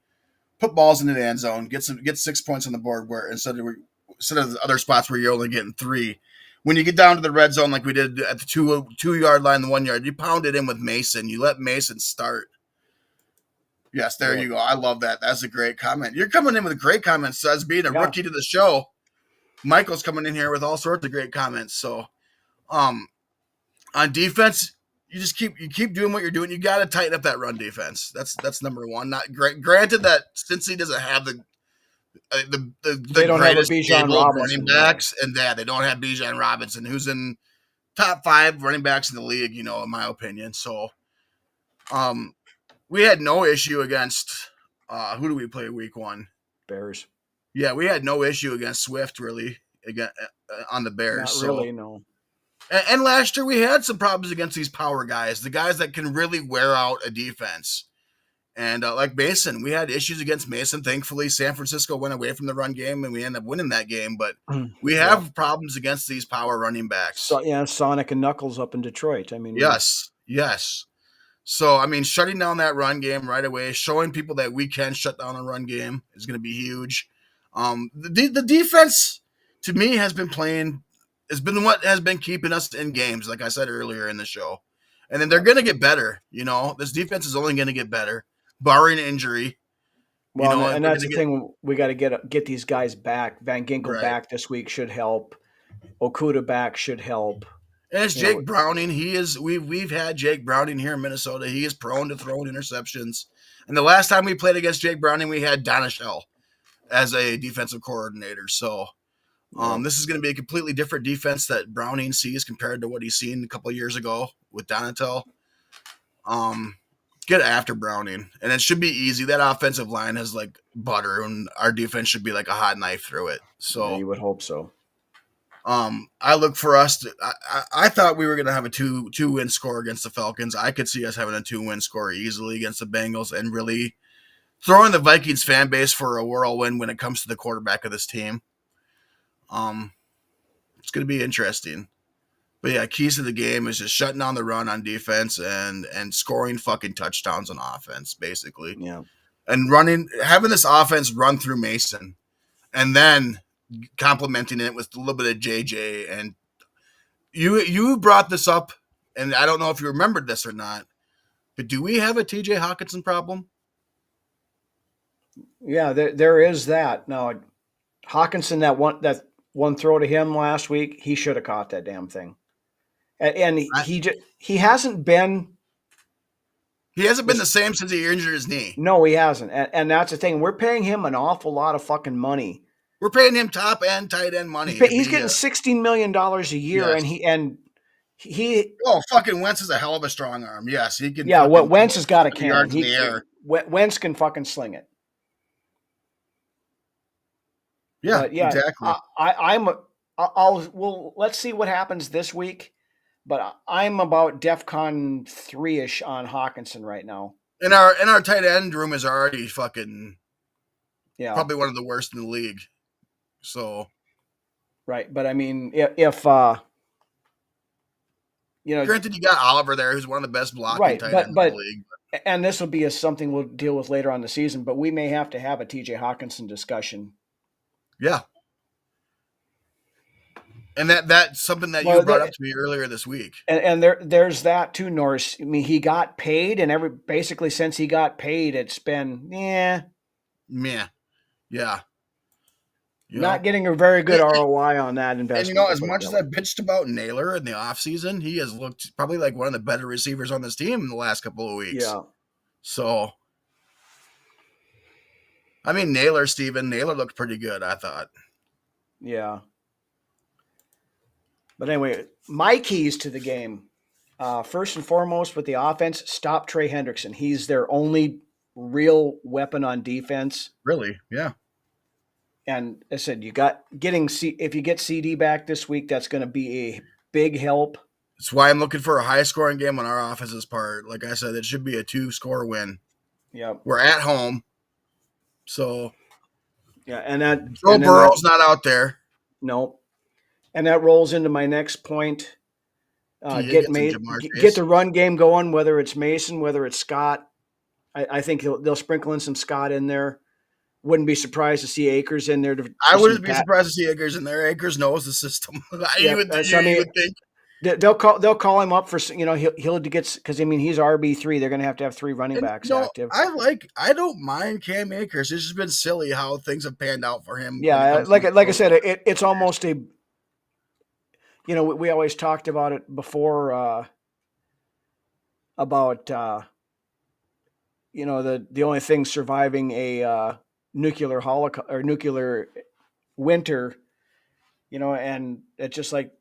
put balls into the end zone, get 6 points on the board where instead of the other spots where you're only getting 3. When you get down to the red zone like we did at the 2-yard line, the 1 yard, you pound it in with Mason. You let Mason start. Yes, there you go. I love that. That's a great comment. You're coming in with great comments as being a rookie to the show. Michael's coming in here with all sorts of great comments. So, on defense, you keep doing what you're doing. You got to tighten up that run defense. That's number one. Not granted that since he doesn't have the greatest stable of running backs, and they don't have Bijan Robinson, who's in top 5 running backs in the league, in my opinion. So, we had no issue against who do we play week 1? Bears. Yeah, we had no issue against Swift really on the Bears. Not really, no. And last year we had some problems against these power guys, the guys that can really wear out a defense. And like Mason, we had issues against Mason. Thankfully, San Francisco went away from the run game, and we ended up winning that game. But we have problems against these power running backs. So, yeah, Sonic and Knuckles up in Detroit. I mean, yes. So, I mean, shutting down that run game right away, showing people that we can shut down a run game is going to be huge. The defense, to me, has been what has been keeping us in games, like I said earlier in the show. And then they're going to get better. This defense is only going to get better, barring injury. Well, and that's the thing. We got to get these guys back. Van Ginkel back this week should help. Okuda back should help. And it's Jake Browning. We've had Jake Browning here in Minnesota. He is prone to throwing interceptions. And the last time we played against Jake Browning, we had Donishell as a defensive coordinator. So this is going to be a completely different defense that Browning sees compared to what he's seen a couple of years ago with Donatel. Get after Browning, and it should be easy. That offensive line has like butter, and our defense should be like a hot knife through it. So yeah, you would hope so. I look for us to. I thought we were going to have a two win score against the Falcons. I could see us having a 2-win score easily against the Bengals, and really throwing the Vikings fan base for a whirlwind when it comes to the quarterback of this team. It's going to be interesting. But yeah, keys to the game is just shutting down the run on defense and scoring fucking touchdowns on offense, basically. Yeah. And having this offense run through Mason and then complementing it with a little bit of JJ. And you brought this up, and I don't know if you remembered this or not, but do we have a TJ Hawkinson problem? Yeah, there is that. Now, Hawkinson, that one throw to him last week, he should have caught that damn thing. And he hasn't been. He hasn't been the same since he injured his knee. No, he hasn't. And that's the thing. We're paying him an awful lot of fucking money. We're paying him top end, tight end money. He's getting $16 million a year, yes. and he. Oh, fucking Wentz is a hell of a strong arm. Yes, he can. Yeah, Wentz has got a cannon. Wentz can fucking sling it. Yeah, exactly. Let's see what happens this week. But I'm about DEFCON 3-ish on Hawkinson right now. And our tight end room is already fucking probably one of the worst in the league. So right, but I mean, if granted, you got Oliver there, who's one of the best blocking tight ends in the league. And this will be something we'll deal with later on the season. But we may have to have a TJ Hawkinson discussion. Yeah. And that's something that you brought up to me earlier this week. And there's that too, Norris. I mean, he got paid, and basically since he got paid, it's been yeah. Not getting a very good ROI on that investment. And as much as I bitched about Naylor in the offseason, he has looked probably like one of the better receivers on this team in the last couple of weeks. Yeah. So, I mean, Naylor looked pretty good, I thought. Yeah. But anyway, my keys to the game, first and foremost with the offense, stop Trey Hendrickson. He's their only real weapon on defense. Really? Yeah. And I said, if you get CD back this week, that's going to be a big help. That's why I'm looking for a high-scoring game on our offense's part. Like I said, it should be a 2-score win. Yep. We're at home, so yeah, and that Joe Burrow's not out there. No, and that rolls into my next point. Get the run game going, whether it's Mason, whether it's Scott. I think they'll sprinkle in some Scott in there. Wouldn't be surprised to see Akers in there. I wouldn't be surprised to see Akers in there. Akers knows the system. You would think. They'll call him up for, he'll get, because he's RB3. They're going to have 3 running backs active. I don't mind Cam Akers. It's just been silly how things have panned out for him. Yeah, like I said, it's almost a, we always talked about it before about the only thing surviving a nuclear holocaust or nuclear winter, and it's just like,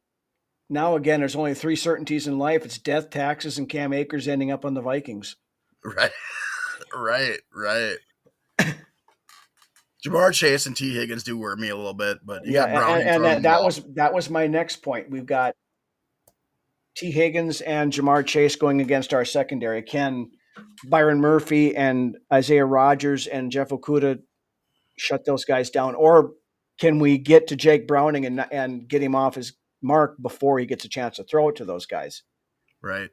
now, again, there's only 3 certainties in life. It's death, taxes, and Cam Akers ending up on the Vikings. Right. Jamar Chase and T. Higgins do worry me a little bit, but got Browning and that was my next point. We've got T. Higgins and Jamar Chase going against our secondary. Can Byron Murphy and Isaiah Rodgers and Jeff Okudah shut those guys down? Or can we get to Jake Browning and get him off his mark before he gets a chance to throw it to those guys? Right.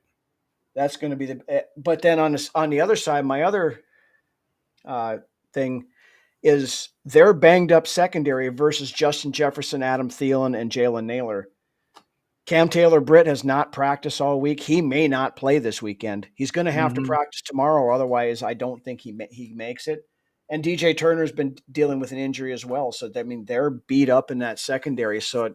That's going to be but then on the other side, my other thing is their banged up secondary versus Justin Jefferson, Adam Thielen, and Jalen Naylor. Cam Taylor-Britt has not practiced all week. He may not play this weekend. He's going to have to practice tomorrow. Otherwise, I don't think he makes it. And DJ Turner's been dealing with an injury as well. So, they're beat up in that secondary. So,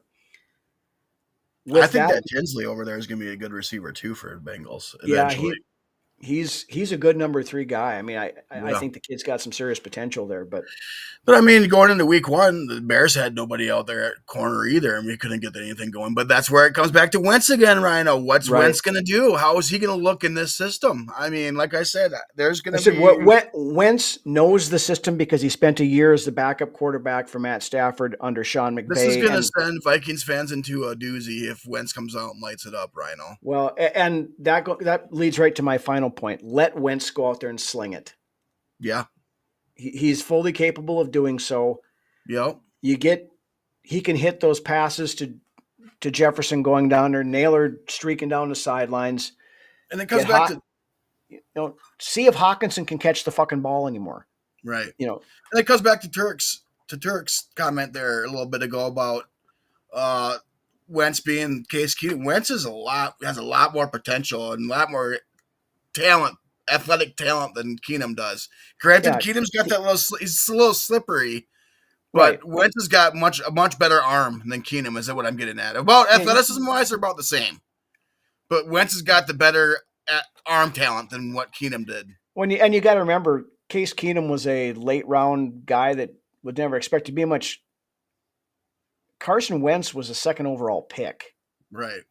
I think that Tinsley over there is going to be a good receiver too for the Bengals eventually. Yeah, he's a good number 3 guy. I think the kid's got some serious potential there. But going into week 1, the Bears had nobody out there at corner either, and we couldn't get anything going. But that's where it comes back to Wentz again, Rhino. What's Wentz going to do? How is he going to look in this system? Like I said, there's going to be Wentz knows the system because he spent a year as the backup quarterback for Matt Stafford under Sean McVay. This is going to send Vikings fans into a doozy if Wentz comes out and lights it up, Rhino. Well, and that leads right to my final point. Let Wentz go out there and sling it. Yeah. He's fully capable of doing so. Yep. He can hit those passes to Jefferson going down there, Naylor streaking down the sidelines. And it comes back to see if Hawkinson can catch the fucking ball anymore. Right. And it comes back to Turk's comment there a little bit ago about Wentz being Case Keenum. Wentz has a lot more potential and a lot more athletic talent than Keenum does. Granted, Keenum's got he's a little slippery, but Wentz has got a much better arm than Keenum. Is that what I'm getting at? About athleticism-wise, they're about the same. But Wentz has got the better arm talent than what Keenum did. You got to remember, Case Keenum was a late-round guy that would never expect to be much. Carson Wentz was a second overall pick. Right.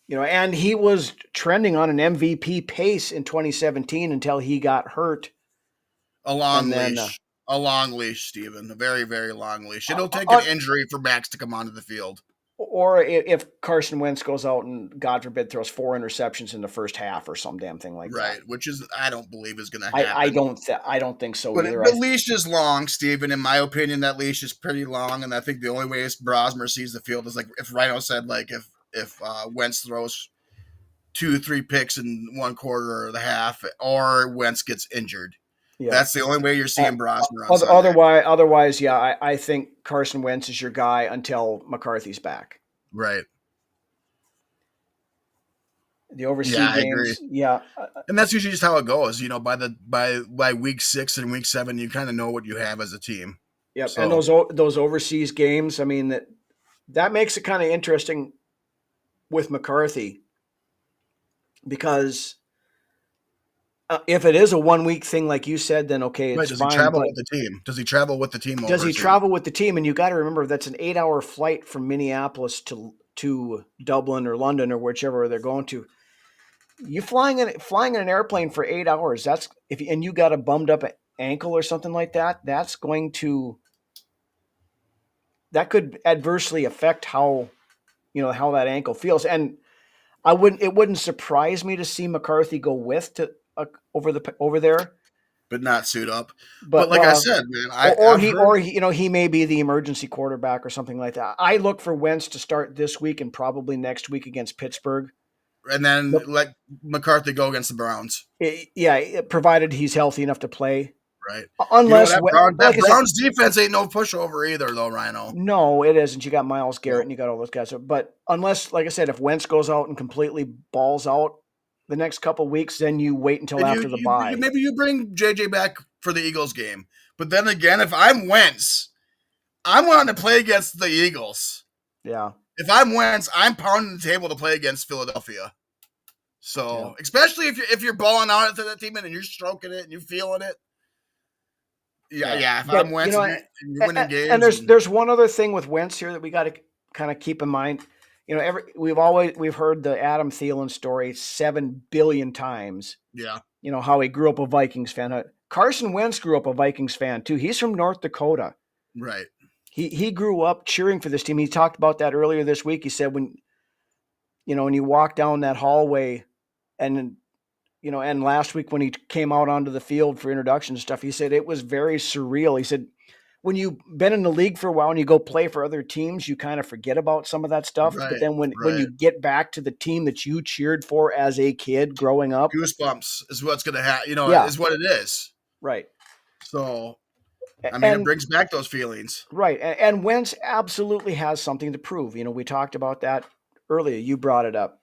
And he was trending on an MVP pace in 2017 until he got hurt. A long leash, Stephen. A very, very long leash. It'll take an injury for Max to come onto the field. Or if Carson Wentz goes out and, God forbid, throws 4 interceptions in the first half or some damn thing like that. Right, which I don't believe is going to happen. I don't think so either. But the leash is long, Stephen. In my opinion, that leash is pretty long, and I think the only way Brosmer sees the field is like if Rhino said, like if Wentz throws 2-3 picks in one quarter or the half, or Wentz gets injured. Yeah. That's the only way you're seeing Brosmer on Sunday. Otherwise, I think Carson Wentz is your guy until McCarthy's back. Right. The overseas games, and that's usually just how it goes. By week 6 and week 7, you kind of know what you have as a team. Yep, so. And those overseas games, that makes it kind of interesting with McCarthy, because if it is a 1 week thing, like you said, then okay, it's does fine. He travel with the team? Does he travel with the team? Does he travel with the team? And you got to remember that's an 8-hour flight from Minneapolis to Dublin or London or whichever they're going to. You flying in an airplane for 8 hours. And you got a bummed up ankle or something like that. That could adversely affect how how that ankle feels. And it wouldn't surprise me to see McCarthy go over there, but not suit up. But like I said, man, he may be the emergency quarterback or something like that. I look for Wentz to start this week and probably next week against Pittsburgh, and then let McCarthy go against the Browns. Provided he's healthy enough to play. Right. Unless that Browns defense ain't no pushover either, though, Rhino. No, it isn't. You got Myles Garrett and you got all those guys. But unless, like I said, if Wentz goes out and completely balls out the next couple weeks, then you wait until after the bye. Maybe you bring JJ back for the Eagles game. But then again, if I'm Wentz, I'm wanting to play against the Eagles. Yeah. If I'm Wentz, I'm pounding the table to play against Philadelphia. So, especially if you're balling out to that team and you're stroking it and you're feeling it. Yeah. If I'm Wentz and you're winning games. And there's one other thing with Wentz here that we got to kind of keep in mind. We've heard the Adam Thielen story 7 billion times. Yeah. How he grew up a Vikings fan. Carson Wentz grew up a Vikings fan too. He's from North Dakota. Right. He grew up cheering for this team. He talked about that earlier this week. He said when you walk down that hallway and last week when he came out onto the field for introduction and stuff, he said it was very surreal. He said, when you've been in the league for a while and you go play for other teams, you kind of forget about some of that stuff. Right, but then when you get back to the team that you cheered for as a kid growing up, goosebumps is what's going to happen, is what it is. Right. So, it brings back those feelings. Right. And Wentz absolutely has something to prove. We talked about that earlier. You brought it up.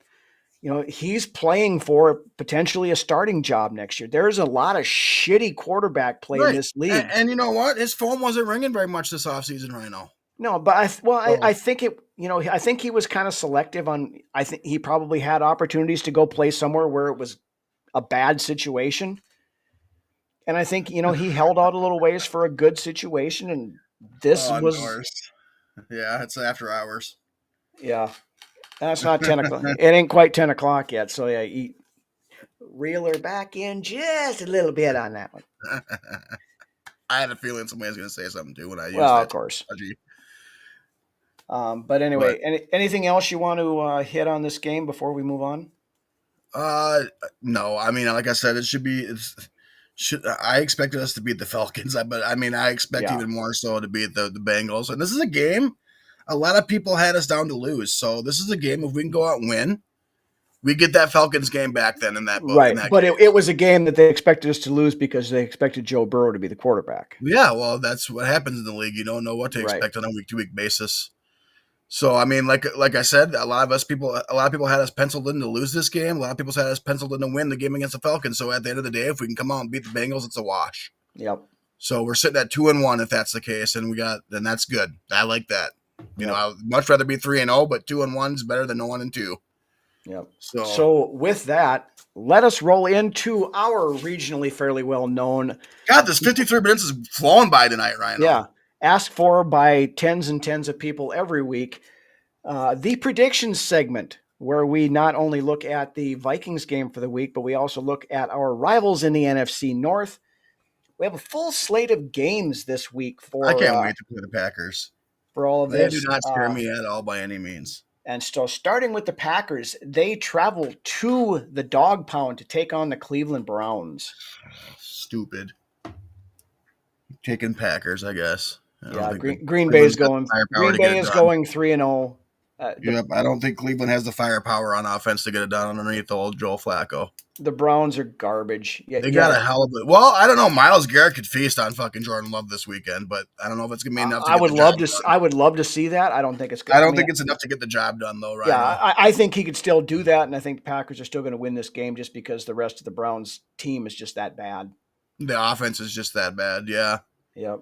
He's playing for potentially a starting job next year. There's a lot of shitty quarterback play in this league. And you know what? His phone wasn't ringing very much this offseason, Rhino. No, but I think I think he was kind of selective on, I think he probably had opportunities to go play somewhere where it was a bad situation. And I think, he held out a little ways for a good situation. And this was. Yeah, it's after hours. Yeah. That's not 10 o'clock. It ain't quite 10 o'clock yet. So, reel her back in just a little bit on that one. I had a feeling somebody was going to say something too when I used that. Of course. Technology. But anyway, anything else you want to hit on this game before we move on? No. Like I said, I expected us to beat the Falcons, but I expect even more so to beat the Bengals. And this is a game a lot of people had us down to lose. So this is a game. If we can go out and win, we get that Falcons game back then in that boat. Right. But it was a game that they expected us to lose because they expected Joe Burrow to be the quarterback. Yeah, well, that's what happens in the league. You don't know what to expect on a week-to-week basis. So, like I said, a lot of people had us penciled in to lose this game. A lot of people had us penciled in to win the game against the Falcons. So at the end of the day, if we can come out and beat the Bengals, it's a wash. Yep. So we're sitting at 2-1 if that's the case, and then that's good. I like that. I would much rather be 3-0, but 2-1 is better than 1-2. Yep. So with that, let us roll into our regionally fairly well known. God, this 53 minutes is flowing by tonight, Ryan. Yeah. Asked for by tens and tens of people every week. The predictions segment, where we not only look at the Vikings game for the week, but we also look at our rivals in the NFC North. We have a full slate of games this week for. I can't wait to play the Packers. For all of this. They do not scare me at all by any means. And so starting with the Packers, they travel to the Dog Pound to take on the Cleveland Browns. Stupid. Taking Packers, I guess. Green Bay is going 3-0. Yep, I don't think Cleveland has the firepower on offense to get it done underneath old Joe Flacco. The Browns are garbage. They got a hell of it. Well, I don't know. Myles Garrett could feast on fucking Jordan Love this weekend, but I don't know if it's gonna be enough. I would love to see that. I don't think it's. I don't think it's enough to get the job done, though. Right? Yeah, I think he could still do that, and I think the Packers are still going to win this game just because the rest of the Browns team is just that bad. The offense is just that bad. Yeah. Yep.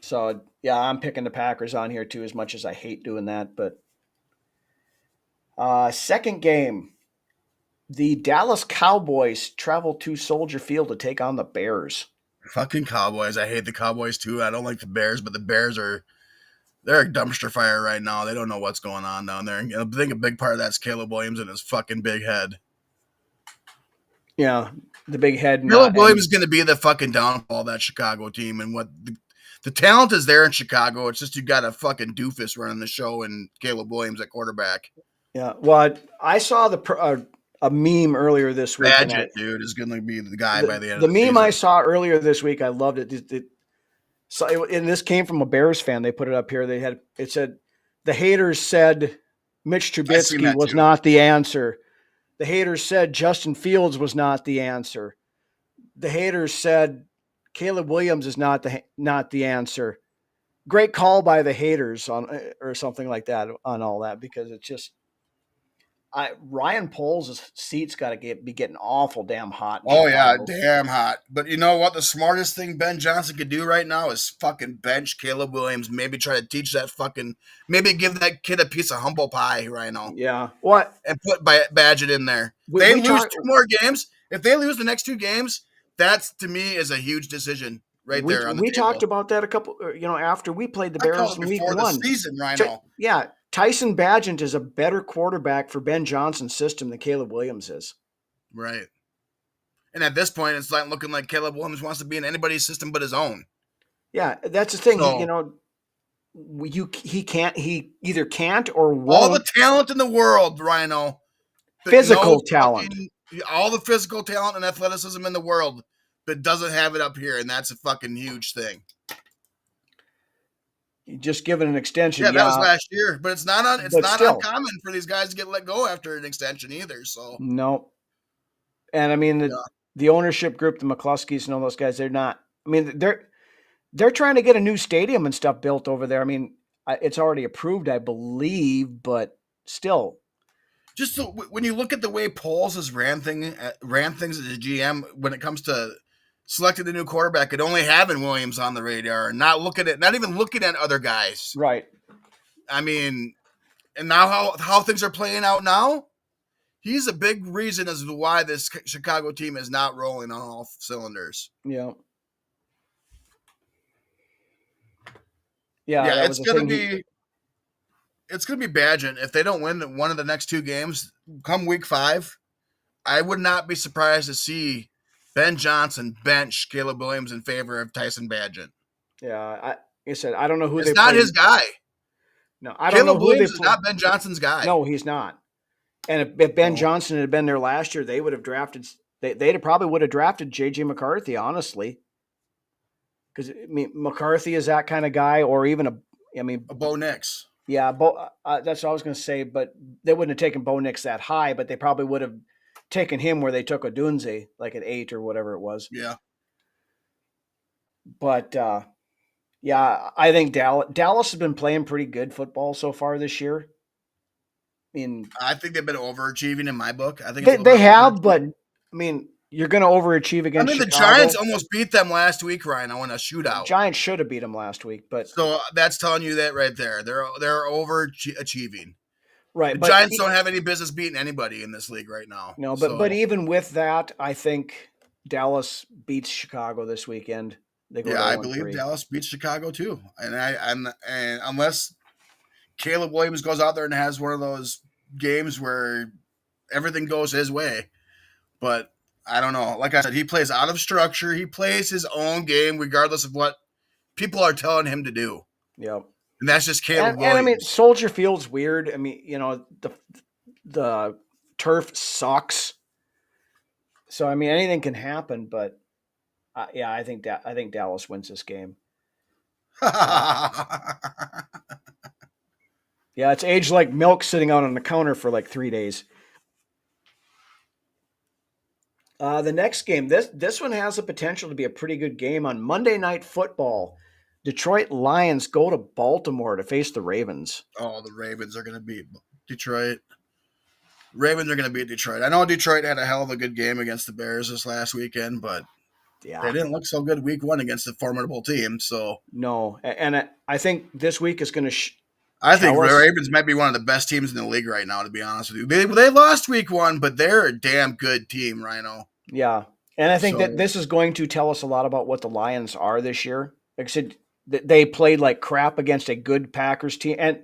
So I'm picking the Packers on here too, as much as I hate doing that, but. Second game, the Dallas Cowboys travel to Soldier Field to take on the Bears. Fucking Cowboys. I hate the Cowboys too. I don't like the Bears, but the Bears they're a dumpster fire right now. They don't know what's going on down there. And I think a big part of that's Caleb Williams and his fucking big head. Yeah, the big head. Caleb Williams is going to be the fucking downfall of that Chicago team. And what The talent is there in Chicago. It's just you got a fucking doofus running the show and Caleb Williams at quarterback. Yeah. Well, I saw a meme earlier this week. Badgett, dude, is going to be the guy by the end of the meme season. I saw earlier this week, I loved it. And this came from a Bears fan. They put it up here. It said, the haters said Mitch Trubisky was not the answer. The haters said Justin Fields was not the answer. The haters said Caleb Williams is not the answer. Great call by the haters or something like that on all that, because it's just Ryan Poles' seat's got to be getting awful damn hot. Oh yeah, damn hot. But you know what? The smartest thing Ben Johnson could do right now is fucking bench Caleb Williams. Maybe try to teach maybe give that kid a piece of humble pie right now. Yeah. What? And put Badgett in there. They lose 2 more games. If they lose the next 2 games, that's, to me, is a huge decision there on the we table. Talked about that a couple, after we played the Bears in week 1. The season, Rhino. Yeah. Tyson Bagent is a better quarterback for Ben Johnson's system than Caleb Williams is. Right. And at this point, it's not looking like Caleb Williams wants to be in anybody's system but his own. Yeah, that's the thing. So, he either can't or won't. All the talent in the world, Rhino. Physical talent. All the physical talent and athleticism in the world, but doesn't have it up here, and that's a fucking huge thing. Just given an extension. Yeah, that was last year, but it's not uncommon for these guys to get let go after an extension either. So no, and I mean the ownership group, the McCluskeys and all those guys, they're not. I mean, they're trying to get a new stadium and stuff built over there. I mean, it's already approved, I believe, but still. Just so, when you look at the way Poles has ran things as a GM when it comes to selecting the new quarterback and only having Williams on the radar and not even looking at other guys. Right. I mean, and now how things are playing out now, he's a big reason as to why this Chicago team is not rolling on all cylinders. Yeah. Yeah, it's gonna be Badgett. If they don't win one of the next 2 games come week 5, I would not be surprised to see Ben Johnson bench Caleb Williams in favor of Tyson Badgett. Yeah, I said I don't know who it's not his guy. No, I don't know who Williams is not Ben Johnson's guy. No, he's not. And if Ben Johnson had been there last year, they would have drafted. They probably would have drafted JJ McCarthy, honestly, because I mean McCarthy is that kind of guy, or even a Bo Nix. Yeah, that's what I was going to say. But they wouldn't have taken Bo Nix that high, but they probably would have taken him where they took Odunze, like at 8 or whatever it was. Yeah. But yeah, I think Dallas has been playing pretty good football so far this year. I think they've been overachieving in my book. I think they have, but I mean, you're going to overachieve against Chicago. The Giants almost beat them last week, Rhino, in a shootout. The Giants should have beat them last week, but so that's telling you that right there. They're overachieving. Right, the Giants don't have any business beating anybody in this league right now. No, but even with that, I think Dallas beats Chicago this weekend. I believe Dallas beats Chicago too, and unless Caleb Williams goes out there and has one of those games where everything goes his way, but I don't know. Like I said, he plays out of structure. He plays his own game regardless of what people are telling him to do. Yep. And that's just Caleb Williams. And I mean, Soldier Field's weird. I mean, the turf sucks. So I mean, anything can happen. But I think Dallas wins this game. Yeah, it's aged like milk sitting out on the counter for like 3 days. The next game, this one has the potential to be a pretty good game on Monday Night Football. Detroit Lions go to Baltimore to face the Ravens. Oh, the Ravens are going to beat Detroit. Ravens are going to beat Detroit. I know Detroit had a hell of a good game against the Bears this last weekend, but they didn't look so good week 1 against a formidable team. So no, and I think this week is going to. I think the Ravens might be one of the best teams in the league right now, to be honest with you. They lost week 1, but they're a damn good team, Rhino. Yeah, and I think that this is going to tell us a lot about what the Lions are this year. Like I said, they played like crap against a good Packers team. And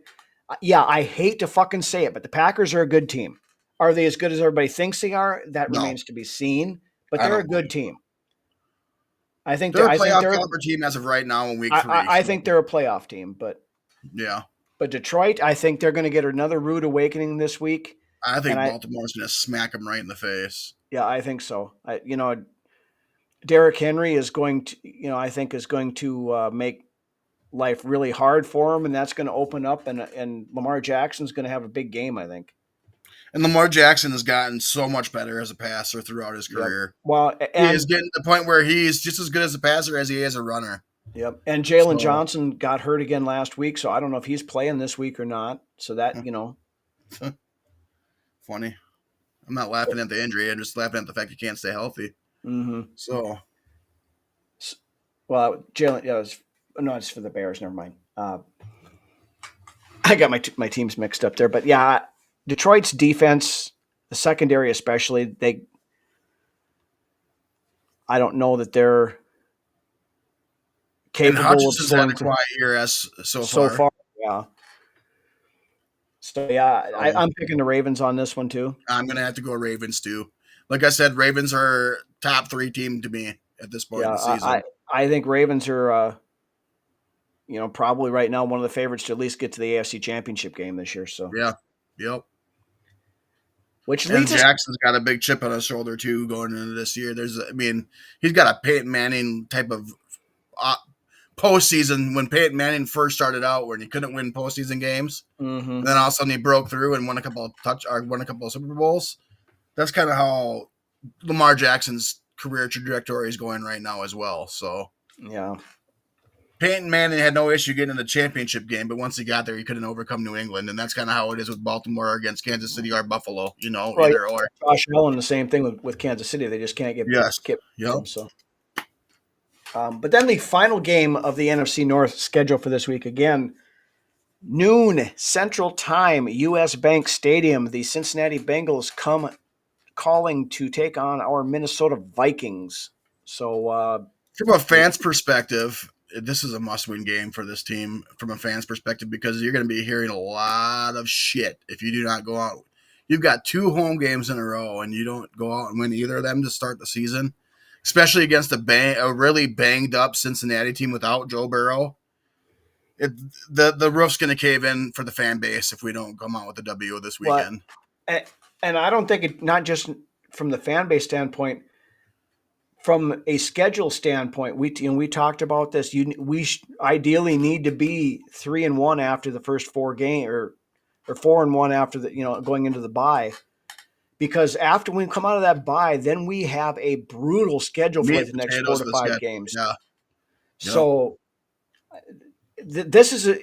yeah, I hate to fucking say it, but the Packers are a good team. Are they as good as everybody thinks they are? That remains to be seen, but they're a good team. I think they're a playoff caliber team as of right now in week 3. I think they're a playoff team, but yeah. But Detroit, I think they're going to get another rude awakening this week. I think Baltimore's going to smack them right in the face. Yeah, I think so. Derrick Henry is going to, I think is going to make life really hard for him, and that's going to open up, and Lamar Jackson's going to have a big game, I think. And Lamar Jackson has gotten so much better as a passer throughout his career. Yep. Well, he is getting to the point where he's just as good as a passer as he is a runner. Yep. And Jalen Johnson got hurt again last week, so I don't know if he's playing this week or not. So that, Funny. I'm not laughing at the injury. I'm just laughing at the fact he can't stay healthy. Mm-hmm. So. Well, Jalen, it's for the Bears. Never mind. I got my teams mixed up there. But, yeah, Detroit's defense, the secondary especially, I don't know that they're capable and Hutchinson's had a quiet year so far. Yeah. So, yeah, I'm picking the Ravens on this one, too. I'm going to have to go Ravens, too. Like I said, Ravens are top 3 team to me at this point in the season. I think Ravens are, probably right now one of the favorites to at least get to the AFC Championship game this year. So yeah, yep. And Jackson's got a big chip on his shoulder too going into this year. He's got a Peyton Manning type of postseason when Peyton Manning first started out, when he couldn't win postseason games, and then all of a sudden he broke through and won a couple of Super Bowls. That's kind of how Lamar Jackson's career trajectory is going right now as well. So yeah, Peyton Manning had no issue getting in the championship game, but once he got there, he couldn't overcome New England, and that's kind of how it is with Baltimore against Kansas City or Buffalo. Either or. Josh Allen, the same thing with Kansas City. They just can't get them. So. But then the final game of the NFC North schedule for this week, again, noon Central Time, U.S. Bank Stadium. The Cincinnati Bengals come calling to take on our Minnesota Vikings. So, from a fan's perspective, this is a must-win game for this team from a fan's perspective, because you're going to be hearing a lot of shit if you do not go out. You've got 2 home games in a row, and you don't go out and win either of them to start the season, especially against a really banged-up Cincinnati team without Joe Burrow. The roof's going to cave in for the fan base if we don't come out with a W this weekend. And I don't think not just from the fan base standpoint, from a schedule standpoint, we talked about this. We ideally need to be 3-1 after the first 4 games, or 4-1 after going into the bye, because after we come out of that bye, then we have a brutal schedule for the next 4 to 5 games. Yeah. So this is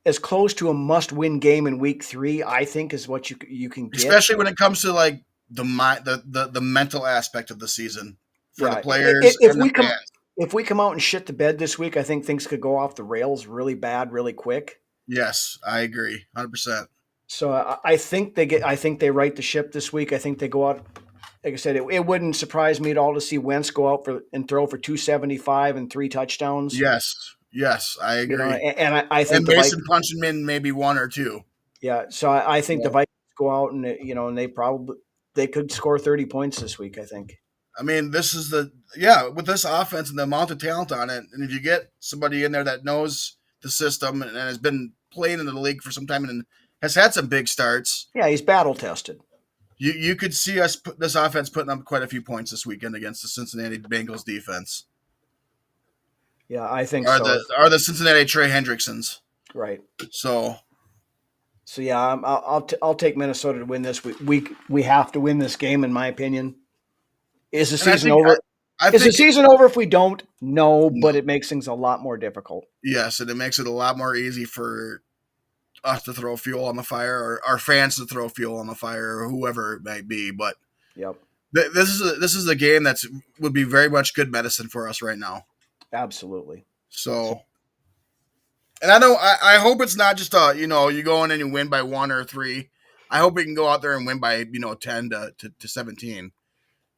as close to a must-win game in week 3, I think, is what you can get. Especially when it comes to like the mental aspect of the season for the players and the fans. If we come out and shit the bed this week, I think things could go off the rails really bad, really quick. Yes, I agree, 100%. So I think they right the ship this week. I think they go out. Like I said, it wouldn't surprise me at all to see Wentz go out and throw for 275 and 3 touchdowns. Yes, I agree. And I think Mason punching him in maybe 1 or 2. Yeah, so I think the Vikings go out and and they could score 30 points this week, I think. I mean, this is with this offense and the amount of talent on it, and if you get somebody in there that knows the system and has been playing in the league for some time and has had some big starts. Yeah, he's battle tested. You could see this offense putting up quite a few points this weekend against the Cincinnati Bengals defense. Yeah, I think Are the Cincinnati Trey Hendricksons. Right. So yeah, I'll take Minnesota to win this week. We have to win this game, in my opinion. Is the season over? Is the season over if we don't? No, but it makes things a lot more difficult. Yes, and it makes it a lot more easy for us to throw fuel on the fire, or our fans to throw fuel on the fire, or whoever it might be. But yep, this is a game that would be very much good medicine for us right now. Absolutely. So, and I hope it's not just you go in and you win by 1 or 3. I hope we can go out there and win by 10 to 17.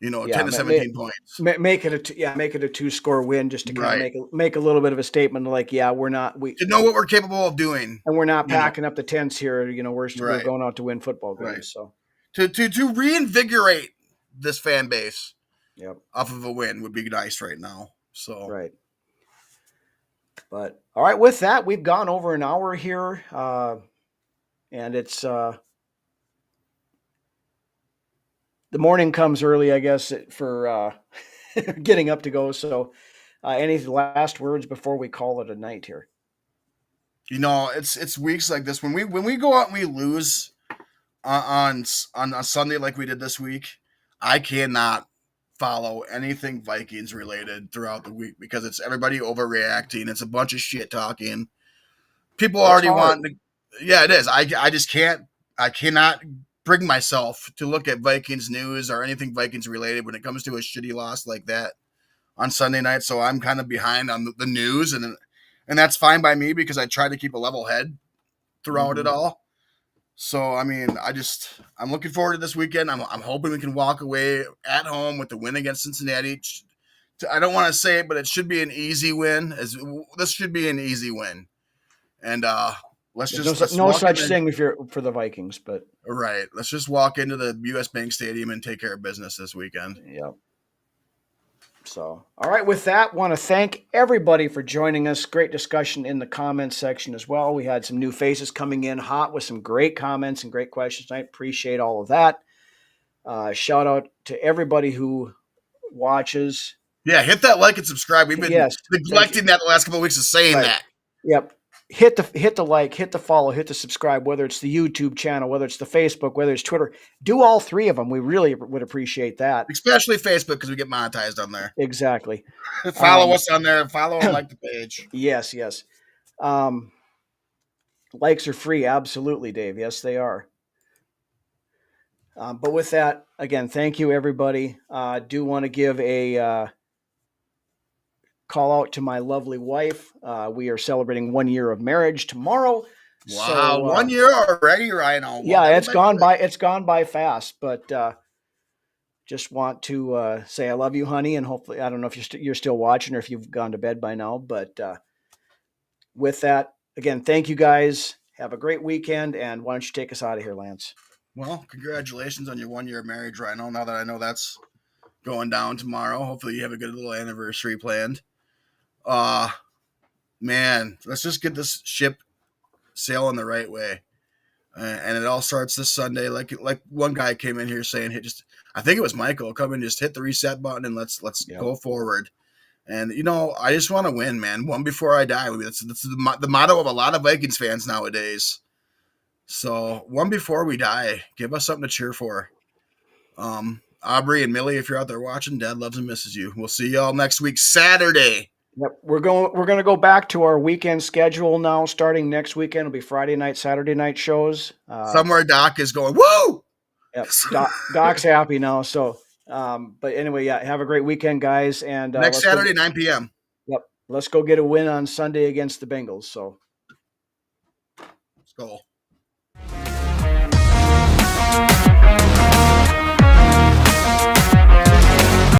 10 to 17 points. Make it a 2-score win, just to kind of make a little bit of a statement, like, to know what we're capable of doing, and we're not packing up the tents here. We're going out to win football games. Right. So to reinvigorate this fan base, off of a win would be nice right now. So right. But all right, with that, we've gone over an hour here, and it's the morning comes early, I guess, for getting up to go. So, any last words before we call it a night here? It's weeks like this when we go out and we lose on a Sunday like we did this week. I cannot follow anything Vikings related throughout the week because it's everybody overreacting. It's a bunch of shit talking. People already want to. Yeah, it is. I just can't. I cannot bring myself to look at Vikings news or anything Vikings related when it comes to a shitty loss like that on Sunday night. So I'm kind of behind on the news, and that's fine by me because I try to keep a level head throughout it all. So, I mean, I'm looking forward to this weekend. I'm hoping we can walk away at home with the win against Cincinnati. I don't want to say it, but it should be an easy win. This should be an easy win. And let's no such thing for the Vikings, but right. Let's just walk into the U.S. Bank Stadium and take care of business this weekend. Yep. So, all right, with that, want to thank everybody for joining us. Great discussion in the comments section as well. We had some new faces coming in hot with some great comments and great questions tonight. Appreciate all of that. Shout out to everybody who watches. Yeah, hit that like and subscribe. We've been neglecting that the last couple of weeks of saying that. Yep. Hit the like, hit the follow, hit the subscribe, whether it's the YouTube channel, whether it's the Facebook, whether it's Twitter. Do all three of them. We really would appreciate that. Especially Facebook because we get monetized on there. Exactly. Follow us on there. Follow and like the page. Yes. Likes are free. Absolutely, Dave. Yes, they are. But with that, again, thank you, everybody. Do want to give a call out to my lovely wife. We are celebrating 1 year of marriage tomorrow. Wow, so, 1 year already, Rhino. Yeah, it's gone by. It's gone by fast, but just want to say I love you, honey, and hopefully, I don't know if you're still watching or if you've gone to bed by now. But with that, again, thank you guys. Have a great weekend, and why don't you take us out of here, Lance? Well, congratulations on your 1 year marriage, Rhino. Now that I know that's going down tomorrow, hopefully you have a good little anniversary planned. Man, let's just get this ship sailing the right way. And it all starts this Sunday. Like one guy came in here saying, I think it was Michael, come in, just hit the reset button and let's go forward. And, I just want to win, man. One before I die. That's the motto of a lot of Vikings fans nowadays. So one before we die, give us something to cheer for. Aubrey and Millie, if you're out there watching, Dad loves and misses you. We'll see y'all next week, Saturday. Yep, we're going to go back to our weekend schedule now. Starting next weekend, it'll be Friday night, Saturday night shows. Somewhere Doc is going, woo! Yep, Doc's happy now. So, but anyway, yeah, have a great weekend, guys. And next Saturday, 9 p.m. Yep, let's go get a win on Sunday against the Bengals. So, let's go.